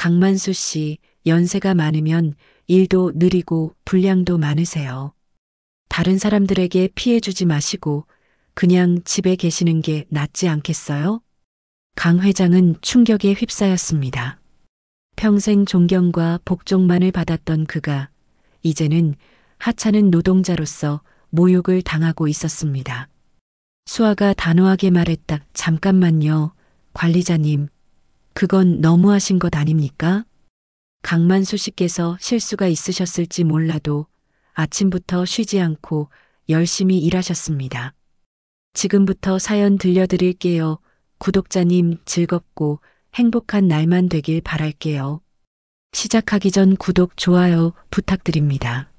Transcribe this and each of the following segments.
강만수 씨, 연세가 많으면 일도 느리고 분량도 많으세요. 다른 사람들에게 피해 주지 마시고 그냥 집에 계시는 게 낫지 않겠어요? 강 회장은 충격에 휩싸였습니다. 평생 존경과 복종만을 받았던 그가 이제는 하찮은 노동자로서 모욕을 당하고 있었습니다. 수아가 단호하게 말했다. 잠깐만요, 관리자님. 그건 너무하신 것 아닙니까? 강만수 씨께서 실수가 있으셨을지 몰라도 아침부터 쉬지 않고 열심히 일하셨습니다. 지금부터 사연 들려드릴게요. 구독자님 즐겁고 행복한 날만 되길 바랄게요. 시작하기 전 구독, 좋아요 부탁드립니다.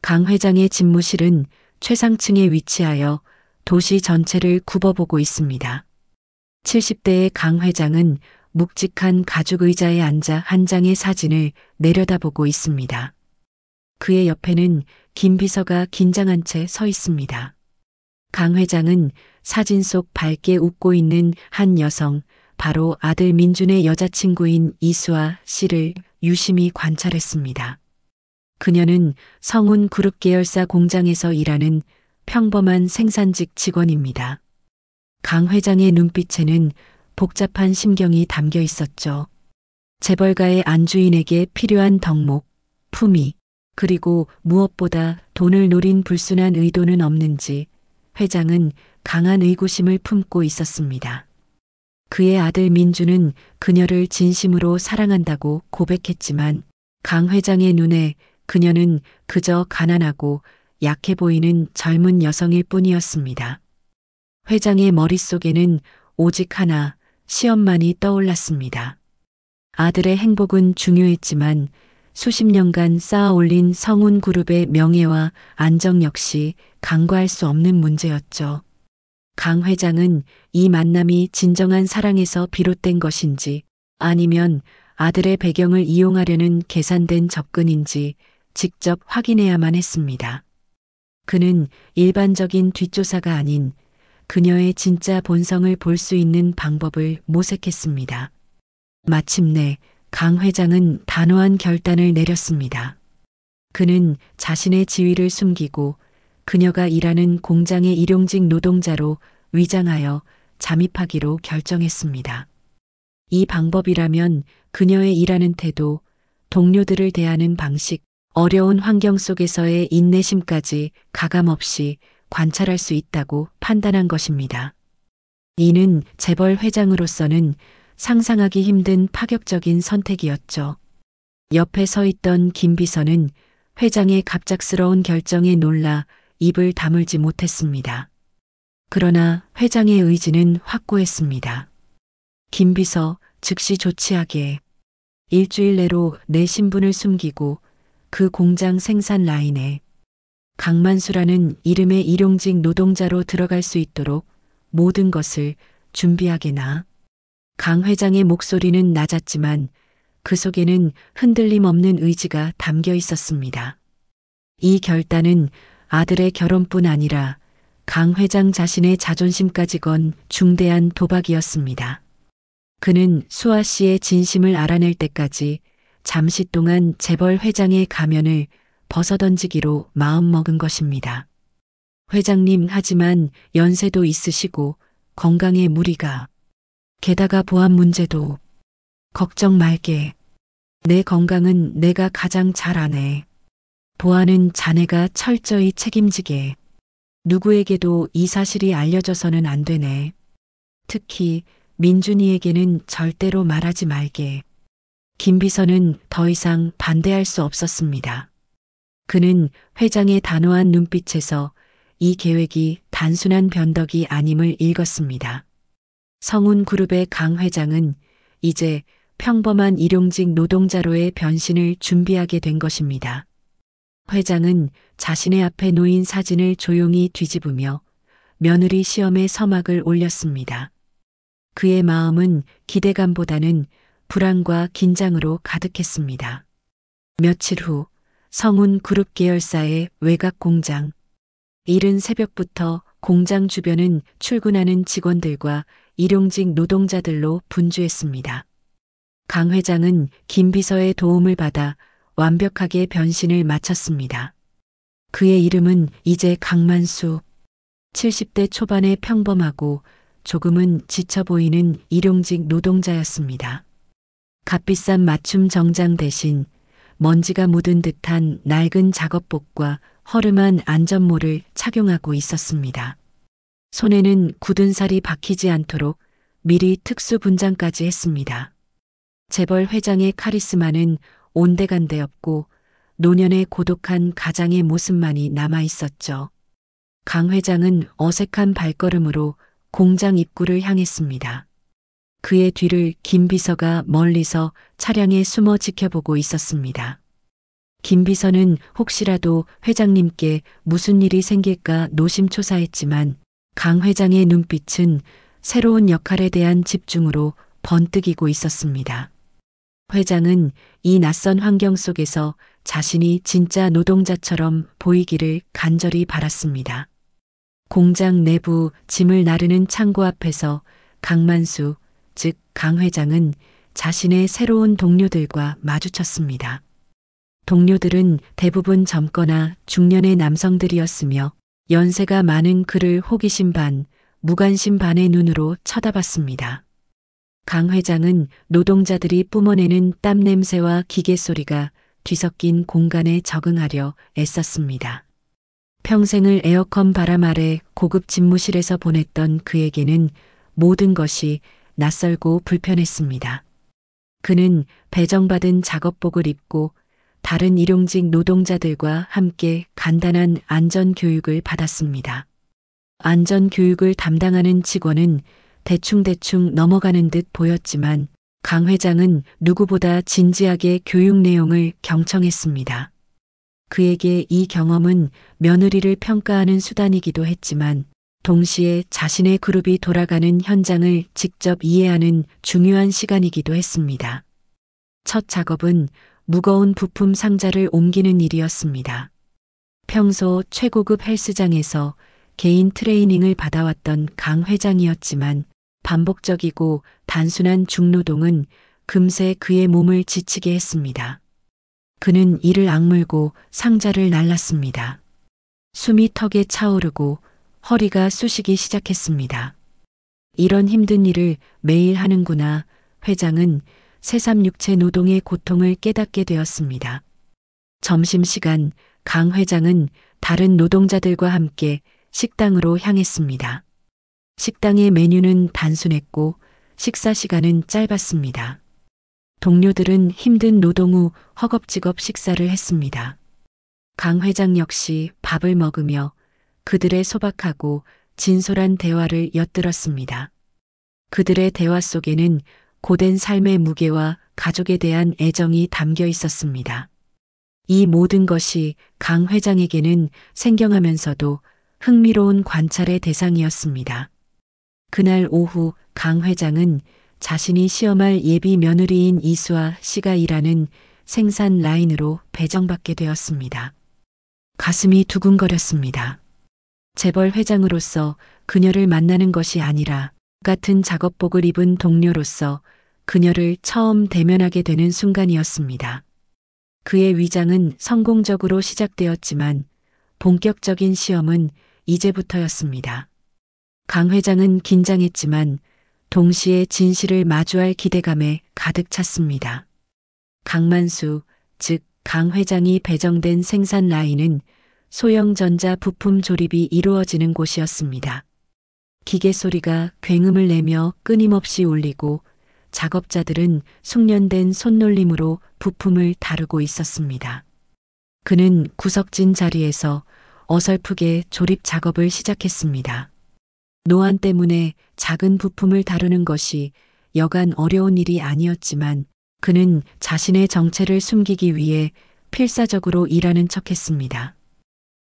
강 회장의 집무실은 최상층에 위치하여 도시 전체를 굽어보고 있습니다. 70대의 강 회장은 묵직한 가죽 의자에 앉아 한 장의 사진을 내려다보고 있습니다. 그의 옆에는 김 비서가 긴장한 채 서 있습니다. 강 회장은 사진 속 밝게 웃고 있는 한 여성, 바로 아들 민준의 여자친구인 이수아 씨를 유심히 관찰했습니다. 그녀는 성운 그룹 계열사 공장에서 일하는 평범한 생산직 직원입니다. 강 회장의 눈빛에는 복잡한 심경이 담겨 있었죠. 재벌가의 안주인에게 필요한 덕목, 품위, 그리고 무엇보다 돈을 노린 불순한 의도는 없는지 회장은 강한 의구심을 품고 있었습니다. 그의 아들 민주는 그녀를 진심으로 사랑한다고 고백했지만 강 회장의 눈에 그녀는 그저 가난하고 약해 보이는 젊은 여성일 뿐이었습니다. 회장의 머릿속에는 오직 하나, 시험만이 떠올랐습니다. 아들의 행복은 중요했지만 수십 년간 쌓아올린 성운 그룹의 명예와 안정 역시 간과할 수 없는 문제였죠. 강 회장은 이 만남이 진정한 사랑에서 비롯된 것인지 아니면 아들의 배경을 이용하려는 계산된 접근인지 직접 확인해야만 했습니다. 그는 일반적인 뒷조사가 아닌 그녀의 진짜 본성을 볼 수 있는 방법을 모색했습니다. 마침내 강 회장은 단호한 결단을 내렸습니다. 그는 자신의 지위를 숨기고 그녀가 일하는 공장의 일용직 노동자로 위장하여 잠입하기로 결정했습니다. 이 방법이라면 그녀의 일하는 태도, 동료들을 대하는 방식, 어려운 환경 속에서의 인내심까지 가감없이 관찰할 수 있다고 판단한 것입니다. 이는 재벌 회장으로서는 상상하기 힘든 파격적인 선택이었죠. 옆에 서 있던 김 비서는 회장의 갑작스러운 결정에 놀라 입을 다물지 못했습니다. 그러나 회장의 의지는 확고했습니다. 김 비서, 즉시 조치하게. 일주일 내로 내 신분을 숨기고 그 공장 생산 라인에 강만수라는 이름의 일용직 노동자로 들어갈 수 있도록 모든 것을 준비하게나. 강 회장의 목소리는 낮았지만 그 속에는 흔들림 없는 의지가 담겨 있었습니다. 이 결단은 아들의 결혼뿐 아니라 강 회장 자신의 자존심까지 건 중대한 도박이었습니다. 그는 수아 씨의 진심을 알아낼 때까지 잠시 동안 재벌 회장의 가면을 벗어던지기로 마음먹은 것입니다. 회장님, 하지만 연세도 있으시고 건강에 무리가. 게다가 보안 문제도. 걱정 말게. 내 건강은 내가 가장 잘 아네. 보안은 자네가 철저히 책임지게. 누구에게도 이 사실이 알려져서는 안 되네. 특히 민준이에게는 절대로 말하지 말게. 김 비서는 더 이상 반대할 수 없었습니다. 그는 회장의 단호한 눈빛에서 이 계획이 단순한 변덕이 아님을 읽었습니다. 성운 그룹의 강 회장은 이제 평범한 일용직 노동자로의 변신을 준비하게 된 것입니다. 회장은 자신의 앞에 놓인 사진을 조용히 뒤집으며 며느리 시험에 서막을 올렸습니다. 그의 마음은 기대감보다는 불안과 긴장으로 가득했습니다. 며칠 후 성운 그룹 계열사의 외곽 공장. 이른 새벽부터 공장 주변은 출근하는 직원들과 일용직 노동자들로 분주했습니다. 강 회장은 김 비서의 도움을 받아 완벽하게 변신을 마쳤습니다. 그의 이름은 이제 강만수. 70대 초반의 평범하고 조금은 지쳐 보이는 일용직 노동자였습니다. 값비싼 맞춤 정장 대신 먼지가 묻은 듯한 낡은 작업복과 허름한 안전모를 착용하고 있었습니다. 손에는 굳은 살이 박히지 않도록 미리 특수 분장까지 했습니다. 재벌 회장의 카리스마는 온데간데 없고 노년의 고독한 가장의 모습만이 남아 있었죠. 강 회장은 어색한 발걸음으로 공장 입구를 향했습니다. 그의 뒤를 김 비서가 멀리서 차량에 숨어 지켜보고 있었습니다. 김 비서는 혹시라도 회장님께 무슨 일이 생길까 노심초사했지만 강 회장의 눈빛은 새로운 역할에 대한 집중으로 번뜩이고 있었습니다. 회장은 이 낯선 환경 속에서 자신이 진짜 노동자처럼 보이기를 간절히 바랐습니다. 공장 내부 짐을 나르는 창고 앞에서 강만수, 즉 강 회장은 자신의 새로운 동료들과 마주쳤습니다. 동료들은 대부분 젊거나 중년의 남성들이었으며 연세가 많은 그를 호기심 반, 무관심 반의 눈으로 쳐다봤습니다. 강 회장은 노동자들이 뿜어내는 땀 냄새와 기계 소리가 뒤섞인 공간에 적응하려 애썼습니다. 평생을 에어컨 바람 아래 고급 집무실에서 보냈던 그에게는 모든 것이 낯설고 불편했습니다. 그는 배정받은 작업복을 입고 다른 일용직 노동자들과 함께 간단한 안전교육을 받았습니다. 안전교육을 담당하는 직원은 대충대충 넘어가는 듯 보였지만 강 회장은 누구보다 진지하게 교육 내용을 경청했습니다. 그에게 이 경험은 며느리를 평가하는 수단이기도 했지만 동시에 자신의 그룹이 돌아가는 현장을 직접 이해하는 중요한 시간이기도 했습니다. 첫 작업은 무거운 부품 상자를 옮기는 일이었습니다. 평소 최고급 헬스장에서 개인 트레이닝을 받아왔던 강 회장이었지만 반복적이고 단순한 중노동은 금세 그의 몸을 지치게 했습니다. 그는 이를 악물고 상자를 날랐습니다. 숨이 턱에 차오르고 허리가 쑤시기 시작했습니다. 이런 힘든 일을 매일 하는구나. 회장은 새삼육체 노동의 고통을 깨닫게 되었습니다. 점심시간 강 회장은 다른 노동자들과 함께 식당으로 향했습니다. 식당의 메뉴는 단순했고 식사 시간은 짧았습니다. 동료들은 힘든 노동 후 허겁지겁 식사를 했습니다. 강 회장 역시 밥을 먹으며 그들의 소박하고 진솔한 대화를 엿들었습니다. 그들의 대화 속에는 고된 삶의 무게와 가족에 대한 애정이 담겨 있었습니다. 이 모든 것이 강 회장에게는 생경하면서도 흥미로운 관찰의 대상이었습니다. 그날 오후 강 회장은 자신이 시험할 예비 며느리인 이수아 씨가 일하는 생산 라인으로 배정받게 되었습니다. 가슴이 두근거렸습니다. 재벌 회장으로서 그녀를 만나는 것이 아니라 같은 작업복을 입은 동료로서 그녀를 처음 대면하게 되는 순간이었습니다. 그의 위장은 성공적으로 시작되었지만 본격적인 시험은 이제부터였습니다. 강 회장은 긴장했지만 동시에 진실을 마주할 기대감에 가득 찼습니다. 강만수, 즉 강 회장이 배정된 생산 라인은 소형 전자 부품 조립이 이루어지는 곳이었습니다. 기계 소리가 굉음을 내며 끊임없이 울리고 작업자들은 숙련된 손놀림으로 부품을 다루고 있었습니다. 그는 구석진 자리에서 어설프게 조립 작업을 시작했습니다. 노안 때문에 작은 부품을 다루는 것이 여간 어려운 일이 아니었지만 그는 자신의 정체를 숨기기 위해 필사적으로 일하는 척했습니다.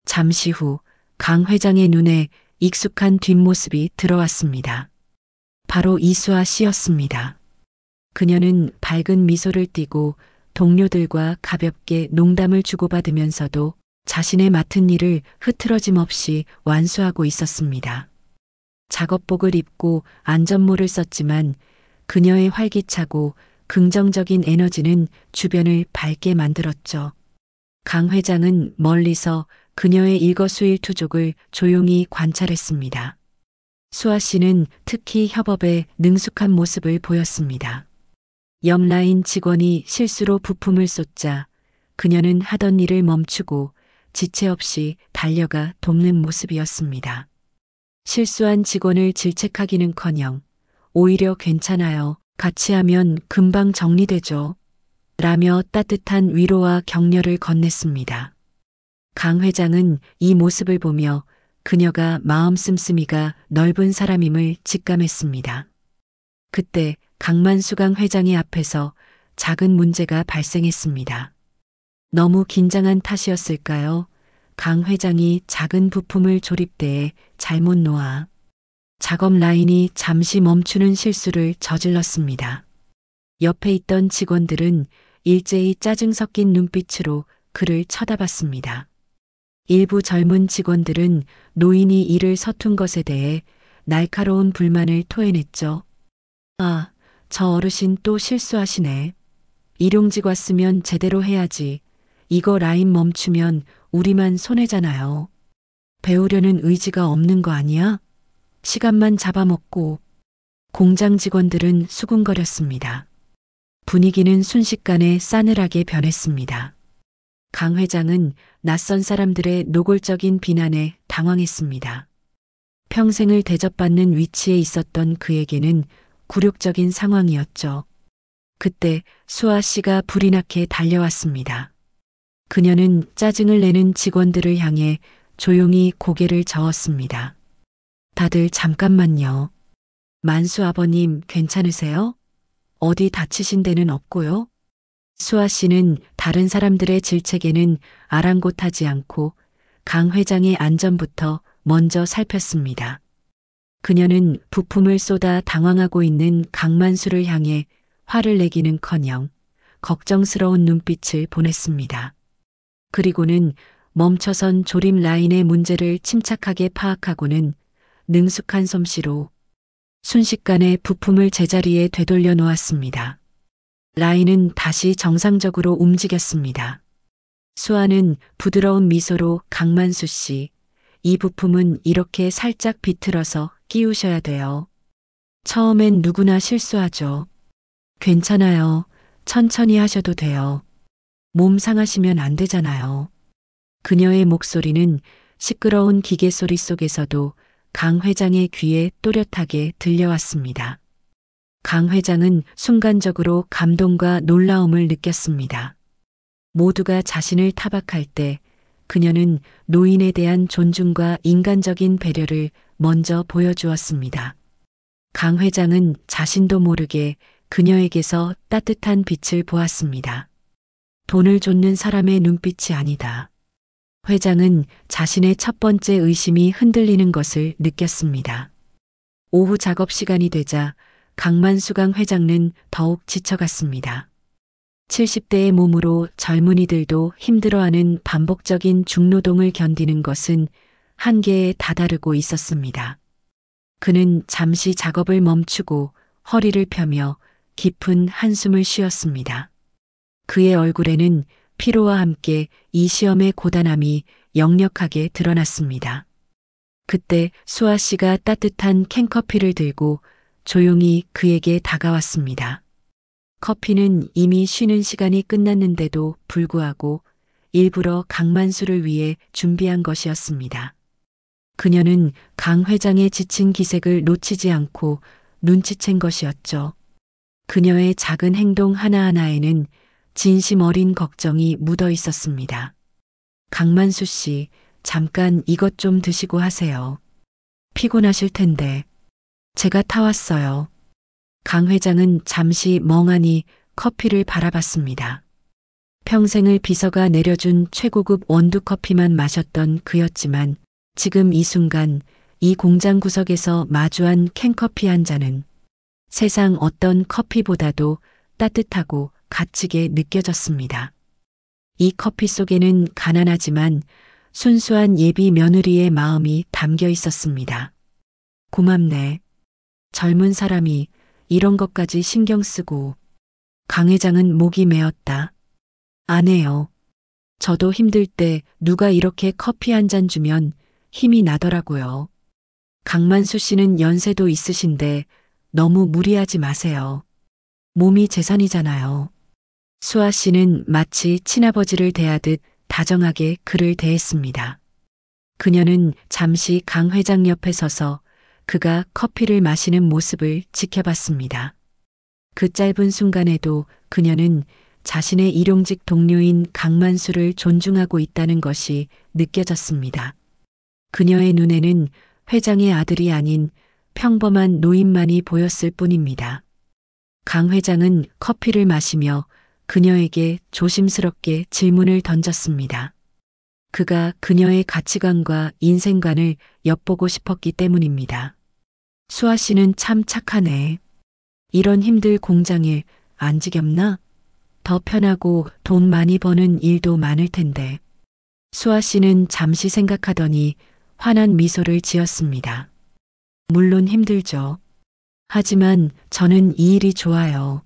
잠시 후 강 회장의 눈에 익숙한 뒷모습이 들어왔습니다. 바로 이수아 씨였습니다. 그녀는 밝은 미소를 띠고 동료들과 가볍게 농담을 주고받으면서도 자신의 맡은 일을 흐트러짐 없이 완수하고 있었습니다. 작업복을 입고 안전모를 썼지만 그녀의 활기차고 긍정적인 에너지는 주변을 밝게 만들었죠. 강 회장은 멀리서 그녀의 일거수일투족을 조용히 관찰했습니다. 수아 씨는 특히 협업에 능숙한 모습을 보였습니다. 옆 라인 직원이 실수로 부품을 쏟자 그녀는 하던 일을 멈추고 지체 없이 달려가 돕는 모습이었습니다. 실수한 직원을 질책하기는커녕 오히려 괜찮아요. 같이 하면 금방 정리되죠. 라며 따뜻한 위로와 격려를 건넸습니다. 강 회장은 이 모습을 보며 그녀가 마음 씀씀이가 넓은 사람임을 직감했습니다. 그때 강만수강 회장의 앞에서 작은 문제가 발생했습니다. 너무 긴장한 탓이었을까요? 강 회장이 작은 부품을 조립대에 잘못 놓아 작업 라인이 잠시 멈추는 실수를 저질렀습니다. 옆에 있던 직원들은 일제히 짜증 섞인 눈빛으로 그를 쳐다봤습니다. 일부 젊은 직원들은 노인이 일을 서툰 것에 대해 날카로운 불만을 토해냈죠. 아, 저 어르신 또 실수하시네. 일용직 왔으면 제대로 해야지. 이거 라인 멈추면 우리만 손해잖아요. 배우려는 의지가 없는 거 아니야? 시간만 잡아먹고. 공장 직원들은 수군거렸습니다. 분위기는 순식간에 싸늘하게 변했습니다. 강 회장은 낯선 사람들의 노골적인 비난에 당황했습니다. 평생을 대접받는 위치에 있었던 그에게는 굴욕적인 상황이었죠. 그때 수아 씨가 불이 나게 달려왔습니다. 그녀는 짜증을 내는 직원들을 향해 조용히 고개를 저었습니다. 다들 잠깐만요. 만수 아버님 괜찮으세요? 어디 다치신 데는 없고요? 수아 씨는 다른 사람들의 질책에는 아랑곳하지 않고 강 회장의 안전부터 먼저 살폈습니다. 그녀는 부품을 쏟아 당황하고 있는 강만수를 향해 화를 내기는커녕 걱정스러운 눈빛을 보냈습니다. 그리고는 멈춰선 조립 라인의 문제를 침착하게 파악하고는 능숙한 솜씨로 순식간에 부품을 제자리에 되돌려 놓았습니다. 라인은 다시 정상적으로 움직였습니다. 수아는 부드러운 미소로 강만수 씨, 이 부품은 이렇게 살짝 비틀어서 끼우셔야 돼요. 처음엔 누구나 실수하죠. 괜찮아요. 천천히 하셔도 돼요. 몸 상하시면 안 되잖아요. 그녀의 목소리는 시끄러운 기계 소리 속에서도 강 회장의 귀에 또렷하게 들려왔습니다. 강 회장은 순간적으로 감동과 놀라움을 느꼈습니다. 모두가 자신을 타박할 때 그녀는 노인에 대한 존중과 인간적인 배려를 먼저 보여주었습니다. 강 회장은 자신도 모르게 그녀에게서 따뜻한 빛을 보았습니다. 돈을 쫓는 사람의 눈빛이 아니다. 회장은 자신의 첫 번째 의심이 흔들리는 것을 느꼈습니다. 오후 작업 시간이 되자 강만수강 회장은 더욱 지쳐갔습니다. 70대의 몸으로 젊은이들도 힘들어하는 반복적인 중노동을 견디는 것은 한계에 다다르고 있었습니다. 그는 잠시 작업을 멈추고 허리를 펴며 깊은 한숨을 쉬었습니다. 그의 얼굴에는 피로와 함께 이 시험의 고단함이 역력하게 드러났습니다. 그때 수아 씨가 따뜻한 캔커피를 들고 조용히 그에게 다가왔습니다. 커피는 이미 쉬는 시간이 끝났는데도 불구하고 일부러 강만수를 위해 준비한 것이었습니다. 그녀는 강 회장의 지친 기색을 놓치지 않고 눈치챈 것이었죠. 그녀의 작은 행동 하나하나에는 진심 어린 걱정이 묻어 있었습니다. 강만수 씨, 잠깐 이것 좀 드시고 하세요. 피곤하실 텐데. 제가 타왔어요. 강 회장은 잠시 멍하니 커피를 바라봤습니다. 평생을 비서가 내려준 최고급 원두커피만 마셨던 그였지만 지금 이 순간 이 공장 구석에서 마주한 캔커피 한 잔은 세상 어떤 커피보다도 따뜻하고 값지게 느껴졌습니다. 이 커피 속에는 가난하지만 순수한 예비 며느리의 마음이 담겨 있었습니다. 고맙네. 젊은 사람이 이런 것까지 신경 쓰고. 강 회장은 목이 메었다. 안 해요. 저도 힘들 때 누가 이렇게 커피 한 잔 주면 힘이 나더라고요. 강만수 씨는 연세도 있으신데 너무 무리하지 마세요. 몸이 재산이잖아요. 수아 씨는 마치 친아버지를 대하듯 다정하게 그를 대했습니다. 그녀는 잠시 강 회장 옆에 서서 그가 커피를 마시는 모습을 지켜봤습니다. 그 짧은 순간에도 그녀는 자신의 일용직 동료인 강만수를 존중하고 있다는 것이 느껴졌습니다. 그녀의 눈에는 회장의 아들이 아닌 평범한 노인만이 보였을 뿐입니다. 강 회장은 커피를 마시며 그녀에게 조심스럽게 질문을 던졌습니다. 그가 그녀의 가치관과 인생관을 엿보고 싶었기 때문입니다. 수아 씨는 참 착하네. 이런 힘들 공장일 안 지겹나? 더 편하고 돈 많이 버는 일도 많을 텐데. 수아 씨는 잠시 생각하더니 환한 미소를 지었습니다. 물론 힘들죠. 하지만 저는 이 일이 좋아요.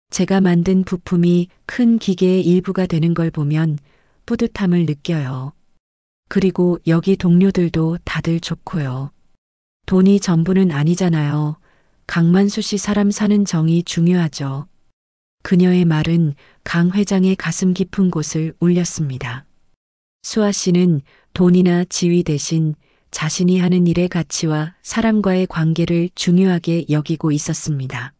제가 만든 부품이 큰 기계의 일부가 되는 걸 보면 뿌듯함을 느껴요. 그리고 여기 동료들도 다들 좋고요. 돈이 전부는 아니잖아요. 강만수 씨 사람 사는 정이 중요하죠. 그녀의 말은 강 회장의 가슴 깊은 곳을 울렸습니다. 수아 씨는 돈이나 지위 대신 자신이 하는 일의 가치와 사람과의 관계를 중요하게 여기고 있었습니다.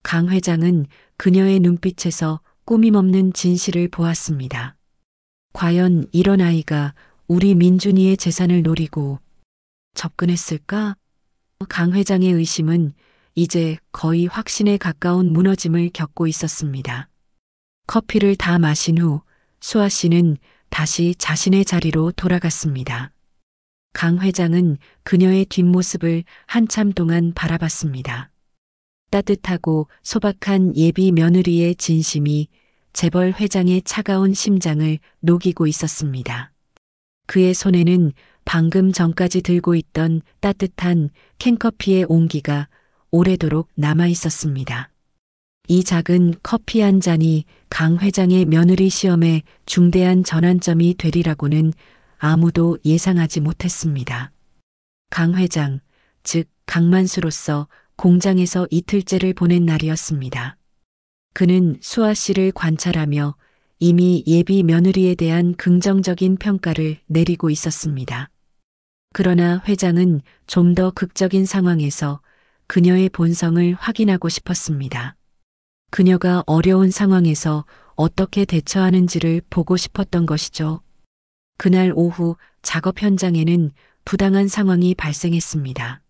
강 회장은 그녀의 눈빛에서 꾸밈없는 진실을 보았습니다. 과연 이런 아이가 우리 민준이의 재산을 노리고 접근했을까? 강 회장의 의심은 이제 거의 확신에 가까운 무너짐을 겪고 있었습니다. 커피를 다 마신 후 수아 씨는 다시 자신의 자리로 돌아갔습니다. 강 회장은 그녀의 뒷모습을 한참 동안 바라봤습니다. 따뜻하고 소박한 예비 며느리의 진심이 재벌 회장의 차가운 심장을 녹이고 있었습니다. 그의 손에는 방금 전까지 들고 있던 따뜻한 캔커피의 온기가 오래도록 남아 있었습니다. 이 작은 커피 한 잔이 강 회장의 며느리 시험에 중대한 전환점이 되리라고는 아무도 예상하지 못했습니다. 강 회장, 즉 강만수로서 공장에서 이틀째를 보낸 날이었습니다. 그는 수아 씨를 관찰하며 이미 예비 며느리에 대한 긍정적인 평가를 내리고 있었습니다. 그러나 회장은 좀 더 극적인 상황에서 그녀의 본성을 확인하고 싶었습니다. 그녀가 어려운 상황에서 어떻게 대처하는지를 보고 싶었던 것이죠. 그날 오후 작업 현장에는 부당한 상황이 발생했습니다.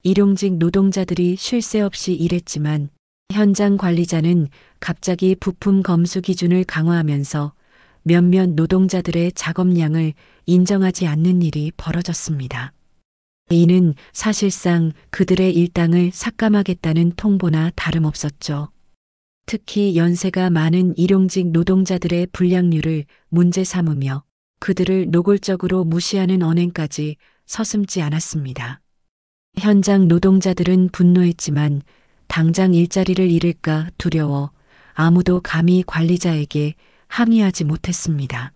일용직 노동자들이 쉴 새 없이 일했지만 현장 관리자는 갑자기 부품 검수 기준을 강화하면서 몇몇 노동자들의 작업량을 인정하지 않는 일이 벌어졌습니다. 이는 사실상 그들의 일당을 삭감하겠다는 통보나 다름없었죠. 특히 연세가 많은 일용직 노동자들의 불량률을 문제 삼으며 그들을 노골적으로 무시하는 언행까지 서슴지 않았습니다. 현장 노동자들은 분노했지만 당장 일자리를 잃을까 두려워 아무도 감히 관리자에게 항의하지 못했습니다.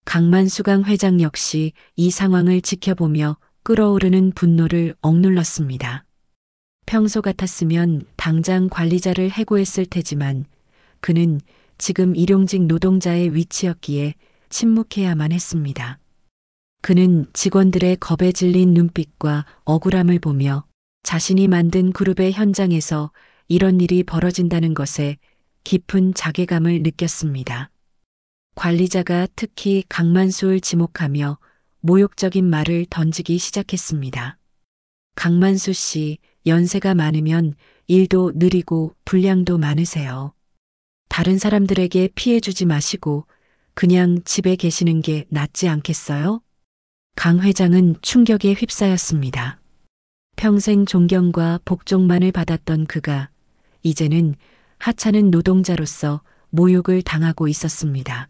강만수강 회장 역시 이 상황을 지켜보며 끓어오르는 분노를 억눌렀습니다. 평소 같았으면 당장 관리자를 해고했을 테지만 그는 지금 일용직 노동자의 위치였기에 침묵해야만 했습니다. 그는 직원들의 겁에 질린 눈빛과 억울함을 보며 자신이 만든 그룹의 현장에서 이런 일이 벌어진다는 것에 깊은 자괴감을 느꼈습니다. 관리자가 특히 강만수를 지목하며 모욕적인 말을 던지기 시작했습니다. 강만수 씨, 연세가 많으면 일도 느리고 분량도 많으세요. 다른 사람들에게 피해 주지 마시고 그냥 집에 계시는 게 낫지 않겠어요? 강 회장은 충격에 휩싸였습니다. 평생 존경과 복종만을 받았던 그가 이제는 하찮은 노동자로서 모욕을 당하고 있었습니다.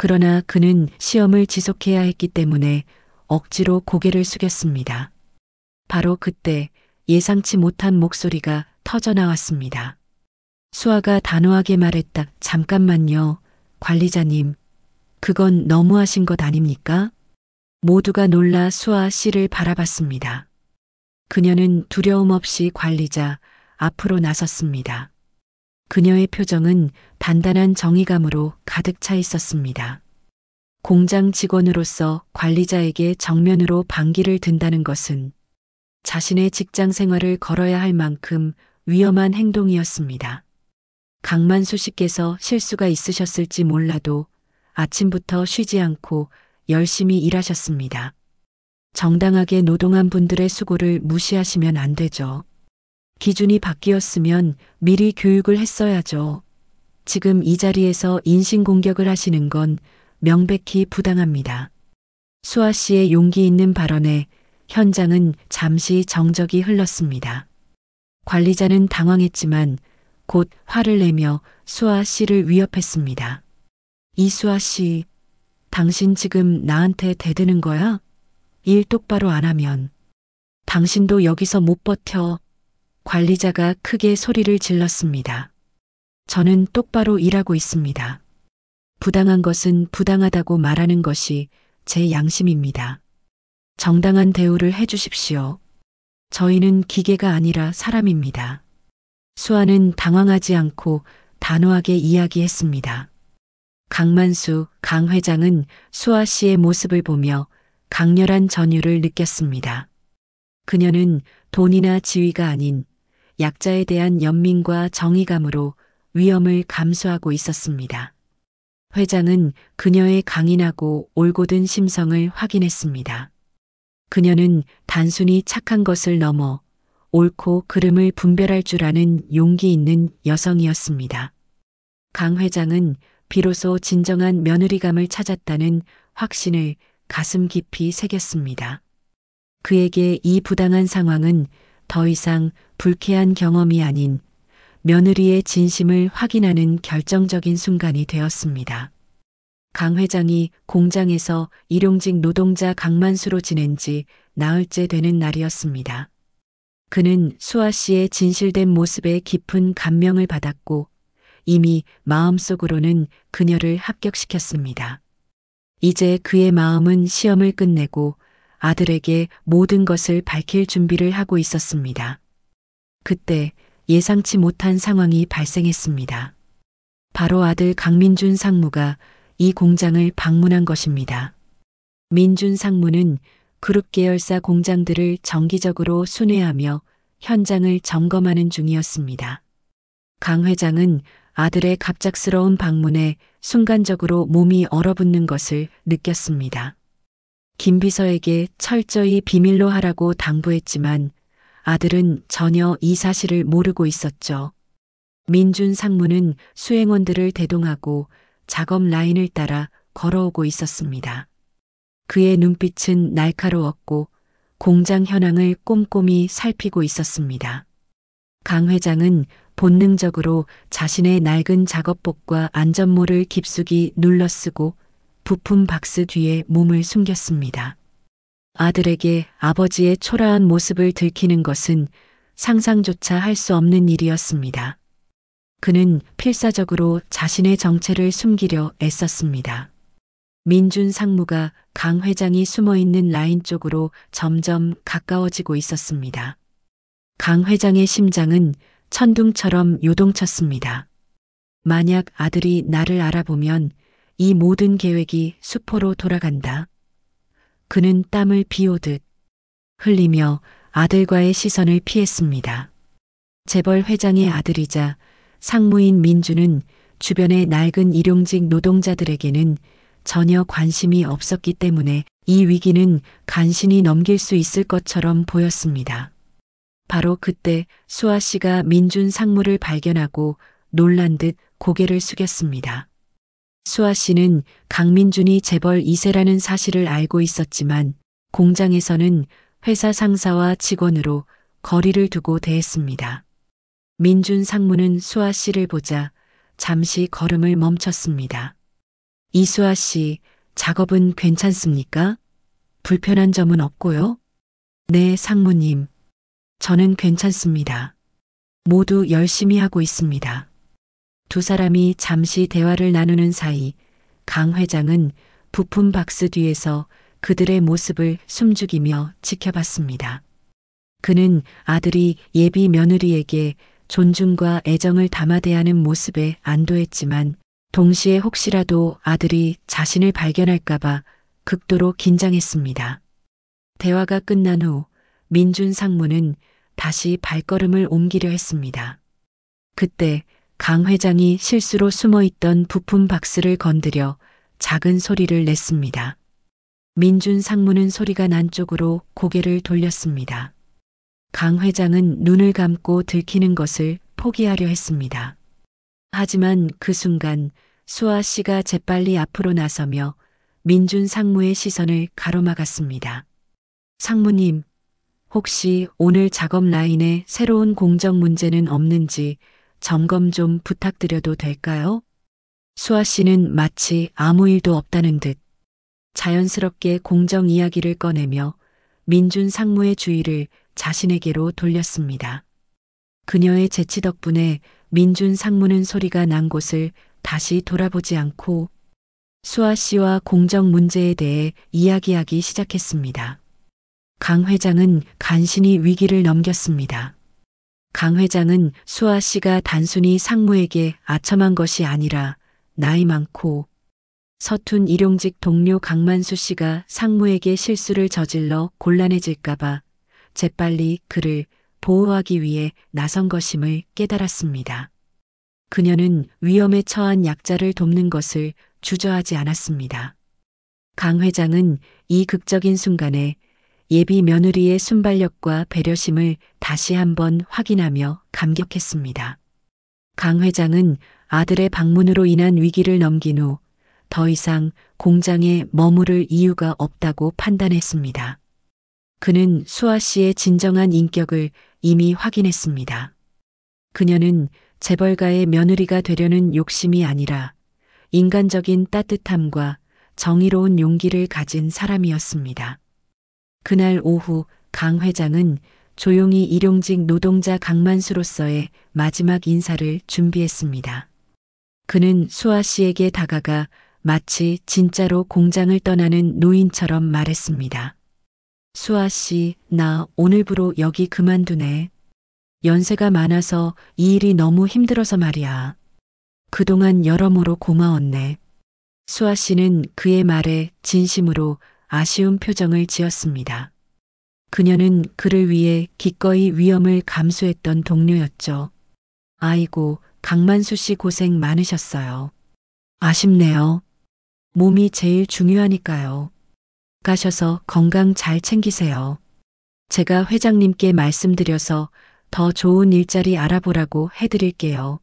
그러나 그는 시험을 지속해야 했기 때문에 억지로 고개를 숙였습니다. 바로 그때 예상치 못한 목소리가 터져 나왔습니다. 수아가 단호하게 말했다. 잠깐만요. 관리자님, 그건 너무하신 것 아닙니까? 모두가 놀라 수아 씨를 바라봤습니다. 그녀는 두려움 없이 관리자 앞으로 나섰습니다. 그녀의 표정은 단단한 정의감으로 가득 차 있었습니다. 공장 직원으로서 관리자에게 정면으로 반기를 든다는 것은 자신의 직장 생활을 걸어야 할 만큼 위험한 행동이었습니다. 강만수 씨께서 실수가 있으셨을지 몰라도 아침부터 쉬지 않고 열심히 일하셨습니다. 정당하게 노동한 분들의 수고를 무시하시면 안 되죠. 기준이 바뀌었으면 미리 교육을 했어야죠. 지금 이 자리에서 인신공격을 하시는 건 명백히 부당합니다. 수아 씨의 용기 있는 발언에 현장은 잠시 정적이 흘렀습니다. 관리자는 당황했지만 곧 화를 내며 수아 씨를 위협했습니다. 이수아 씨, 당신 지금 나한테 대드는 거야? 일 똑바로 안 하면 당신도 여기서 못 버텨. 관리자가 크게 소리를 질렀습니다. 저는 똑바로 일하고 있습니다. 부당한 것은 부당하다고 말하는 것이 제 양심입니다. 정당한 대우를 해주십시오. 저희는 기계가 아니라 사람입니다. 수아는 당황하지 않고 단호하게 이야기했습니다. 강만수, 강 회장은 수아 씨의 모습을 보며 강렬한 전율을 느꼈습니다. 그녀는 돈이나 지위가 아닌 약자에 대한 연민과 정의감으로 위험을 감수하고 있었습니다. 회장은 그녀의 강인하고 올곧은 심성을 확인했습니다. 그녀는 단순히 착한 것을 넘어 옳고 그름을 분별할 줄 아는 용기 있는 여성이었습니다. 강 회장은 비로소 진정한 며느리감을 찾았다는 확신을 가슴 깊이 새겼습니다. 그에게 이 부당한 상황은 더 이상 불쾌한 경험이 아닌 며느리의 진심을 확인하는 결정적인 순간이 되었습니다. 강 회장이 공장에서 일용직 노동자 강만수로 지낸 지 나흘째 되는 날이었습니다. 그는 수아 씨의 진실된 모습에 깊은 감명을 받았고 이미 마음속으로는 그녀를 합격시켰습니다. 이제 그의 마음은 시험을 끝내고 아들에게 모든 것을 밝힐 준비를 하고 있었습니다. 그때 예상치 못한 상황이 발생했습니다. 바로 아들 강민준 상무가 이 공장을 방문한 것입니다. 민준 상무는 그룹 계열사 공장들을 정기적으로 순회하며 현장을 점검하는 중이었습니다. 강 회장은 아들의 갑작스러운 방문에 순간적으로 몸이 얼어붙는 것을 느꼈습니다. 김 비서에게 철저히 비밀로 하라고 당부했지만 아들은 전혀 이 사실을 모르고 있었죠. 민준 상무는 수행원들을 대동하고 작업 라인을 따라 걸어오고 있었습니다. 그의 눈빛은 날카로웠고 공장 현황을 꼼꼼히 살피고 있었습니다. 강 회장은 본능적으로 자신의 낡은 작업복과 안전모를 깊숙이 눌러쓰고 부품 박스 뒤에 몸을 숨겼습니다. 아들에게 아버지의 초라한 모습을 들키는 것은 상상조차 할 수 없는 일이었습니다. 그는 필사적으로 자신의 정체를 숨기려 애썼습니다. 민준 상무가 강 회장이 숨어 있는 라인 쪽으로 점점 가까워지고 있었습니다. 강 회장의 심장은 천둥처럼 요동쳤습니다. 만약 아들이 나를 알아보면 이 모든 계획이 수포로 돌아간다. 그는 땀을 비오듯 흘리며 아들과의 시선을 피했습니다. 재벌 회장의 아들이자 상무인 민주는 주변의 낡은 일용직 노동자들에게는 전혀 관심이 없었기 때문에 이 위기는 간신히 넘길 수 있을 것처럼 보였습니다. 바로 그때 수아 씨가 민준 상무를 발견하고 놀란 듯 고개를 숙였습니다. 수아 씨는 강민준이 재벌 2세라는 사실을 알고 있었지만 공장에서는 회사 상사와 직원으로 거리를 두고 대했습니다. 민준 상무는 수아 씨를 보자 잠시 걸음을 멈췄습니다. 이수아 씨, 작업은 괜찮습니까? 불편한 점은 없고요? 네, 상무님. 저는 괜찮습니다. 모두 열심히 하고 있습니다. 두 사람이 잠시 대화를 나누는 사이 강 회장은 부품 박스 뒤에서 그들의 모습을 숨죽이며 지켜봤습니다. 그는 아들이 예비 며느리에게 존중과 애정을 담아 대하는 모습에 안도했지만 동시에 혹시라도 아들이 자신을 발견할까봐 극도로 긴장했습니다. 대화가 끝난 후 민준 상무는 다시 발걸음을 옮기려 했습니다. 그때 강 회장이 실수로 숨어있던 부품 박스를 건드려 작은 소리를 냈습니다. 민준 상무는 소리가 난 쪽으로 고개를 돌렸습니다. 강 회장은 눈을 감고 들키는 것을 포기하려 했습니다. 하지만 그 순간 수아 씨가 재빨리 앞으로 나서며 민준 상무의 시선을 가로막았습니다. 상무님, 혹시 오늘 작업 라인에 새로운 공정 문제는 없는지 점검 좀 부탁드려도 될까요? 수아 씨는 마치 아무 일도 없다는 듯 자연스럽게 공정 이야기를 꺼내며 민준 상무의 주의를 자신에게로 돌렸습니다. 그녀의 재치 덕분에 민준 상무는 소리가 난 곳을 다시 돌아보지 않고 수아 씨와 공정 문제에 대해 이야기하기 시작했습니다. 강 회장은 간신히 위기를 넘겼습니다. 강 회장은 수아 씨가 단순히 상무에게 아첨한 것이 아니라 나이 많고 서툰 일용직 동료 강만수 씨가 상무에게 실수를 저질러 곤란해질까봐 재빨리 그를 보호하기 위해 나선 것임을 깨달았습니다. 그녀는 위험에 처한 약자를 돕는 것을 주저하지 않았습니다. 강 회장은 이 극적인 순간에 예비 며느리의 순발력과 배려심을 다시 한번 확인하며 감격했습니다. 강 회장은 아들의 방문으로 인한 위기를 넘긴 후 더 이상 공장에 머무를 이유가 없다고 판단했습니다. 그는 수아 씨의 진정한 인격을 이미 확인했습니다. 그녀는 재벌가의 며느리가 되려는 욕심이 아니라 인간적인 따뜻함과 정의로운 용기를 가진 사람이었습니다. 그날 오후 강 회장은 조용히 일용직 노동자 강만수로서의 마지막 인사를 준비했습니다. 그는 수아 씨에게 다가가 마치 진짜로 공장을 떠나는 노인처럼 말했습니다. 수아 씨, 나 오늘부로 여기 그만두네. 연세가 많아서 이 일이 너무 힘들어서 말이야. 그동안 여러모로 고마웠네. 수아 씨는 그의 말에 진심으로 아쉬운 표정을 지었습니다. 그녀는 그를 위해 기꺼이 위험을 감수했던 동료였죠. 아이고, 강만수 씨 고생 많으셨어요. 아쉽네요. 몸이 제일 중요하니까요. 가셔서 건강 잘 챙기세요. 제가 회장님께 말씀드려서 더 좋은 일자리 알아보라고 해드릴게요.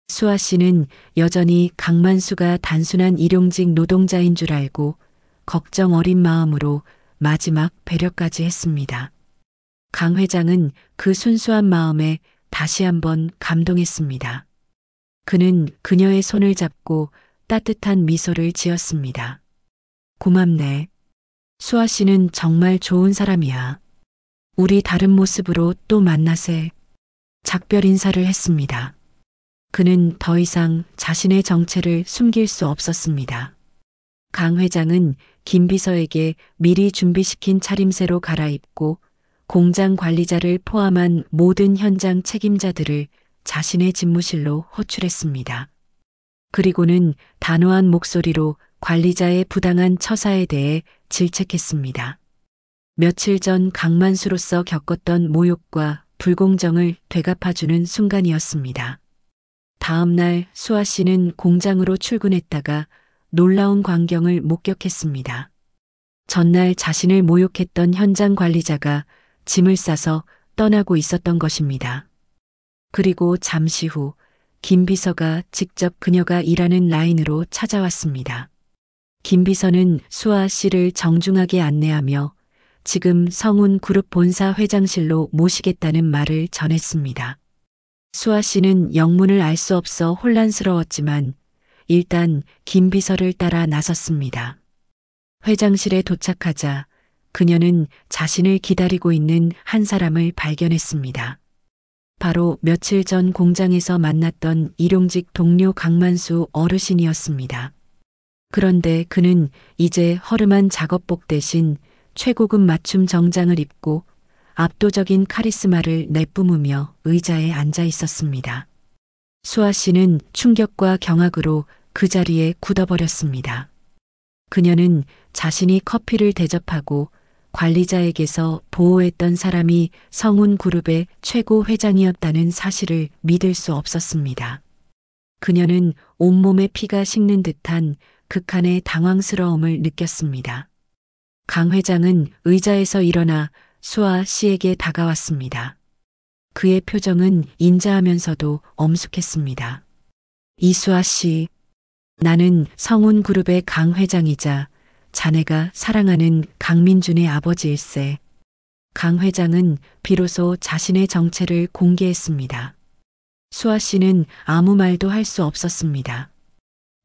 수아 씨는 여전히 강만수가 단순한 일용직 노동자인 줄 알고 걱정 어린 마음으로 마지막 배려까지 했습니다. 강 회장은 그 순수한 마음에 다시 한번 감동했습니다. 그는 그녀의 손을 잡고 따뜻한 미소를 지었습니다. 고맙네. 수아 씨는 정말 좋은 사람이야. 우리 다른 모습으로 또 만나세. 작별 인사를 했습니다. 그는 더 이상 자신의 정체를 숨길 수 없었습니다. 강 회장은 김 비서에게 미리 준비시킨 차림새로 갈아입고 공장 관리자를 포함한 모든 현장 책임자들을 자신의 집무실로 호출했습니다. 그리고는 단호한 목소리로 관리자의 부당한 처사에 대해 질책했습니다. 며칠 전 강만수로서 겪었던 모욕과 불공정을 되갚아주는 순간이었습니다. 다음 날 수아 씨는 공장으로 출근했다가 놀라운 광경을 목격했습니다. 전날 자신을 모욕했던 현장 관리자가 짐을 싸서 떠나고 있었던 것입니다. 그리고 잠시 후 김 비서가 직접 그녀가 일하는 라인으로 찾아왔습니다. 김 비서는 수아 씨를 정중하게 안내하며 지금 성운 그룹 본사 회장실로 모시겠다는 말을 전했습니다. 수아 씨는 영문을 알 수 없어 혼란스러웠지만 일단 김 비서를 따라 나섰습니다. 회장실에 도착하자 그녀는 자신을 기다리고 있는 한 사람을 발견했습니다. 바로 며칠 전 공장에서 만났던 일용직 동료 강만수 어르신이었습니다. 그런데 그는 이제 허름한 작업복 대신 최고급 맞춤 정장을 입고 압도적인 카리스마를 내뿜으며 의자에 앉아 있었습니다. 수아 씨는 충격과 경악으로 그 자리에 굳어버렸습니다. 그녀는 자신이 커피를 대접하고 관리자에게서 보호했던 사람이 성운그룹의 최고 회장이었다는 사실을 믿을 수 없었습니다. 그녀는 온몸에 피가 식는 듯한 극한의 당황스러움을 느꼈습니다. 강 회장은 의자에서 일어나 수아 씨에게 다가왔습니다. 그의 표정은 인자하면서도 엄숙했습니다. 이수아 씨, 나는 성운그룹의 강 회장이자 자네가 사랑하는 강민준의 아버지일세. 강 회장은 비로소 자신의 정체를 공개했습니다. 수아 씨는 아무 말도 할 수 없었습니다.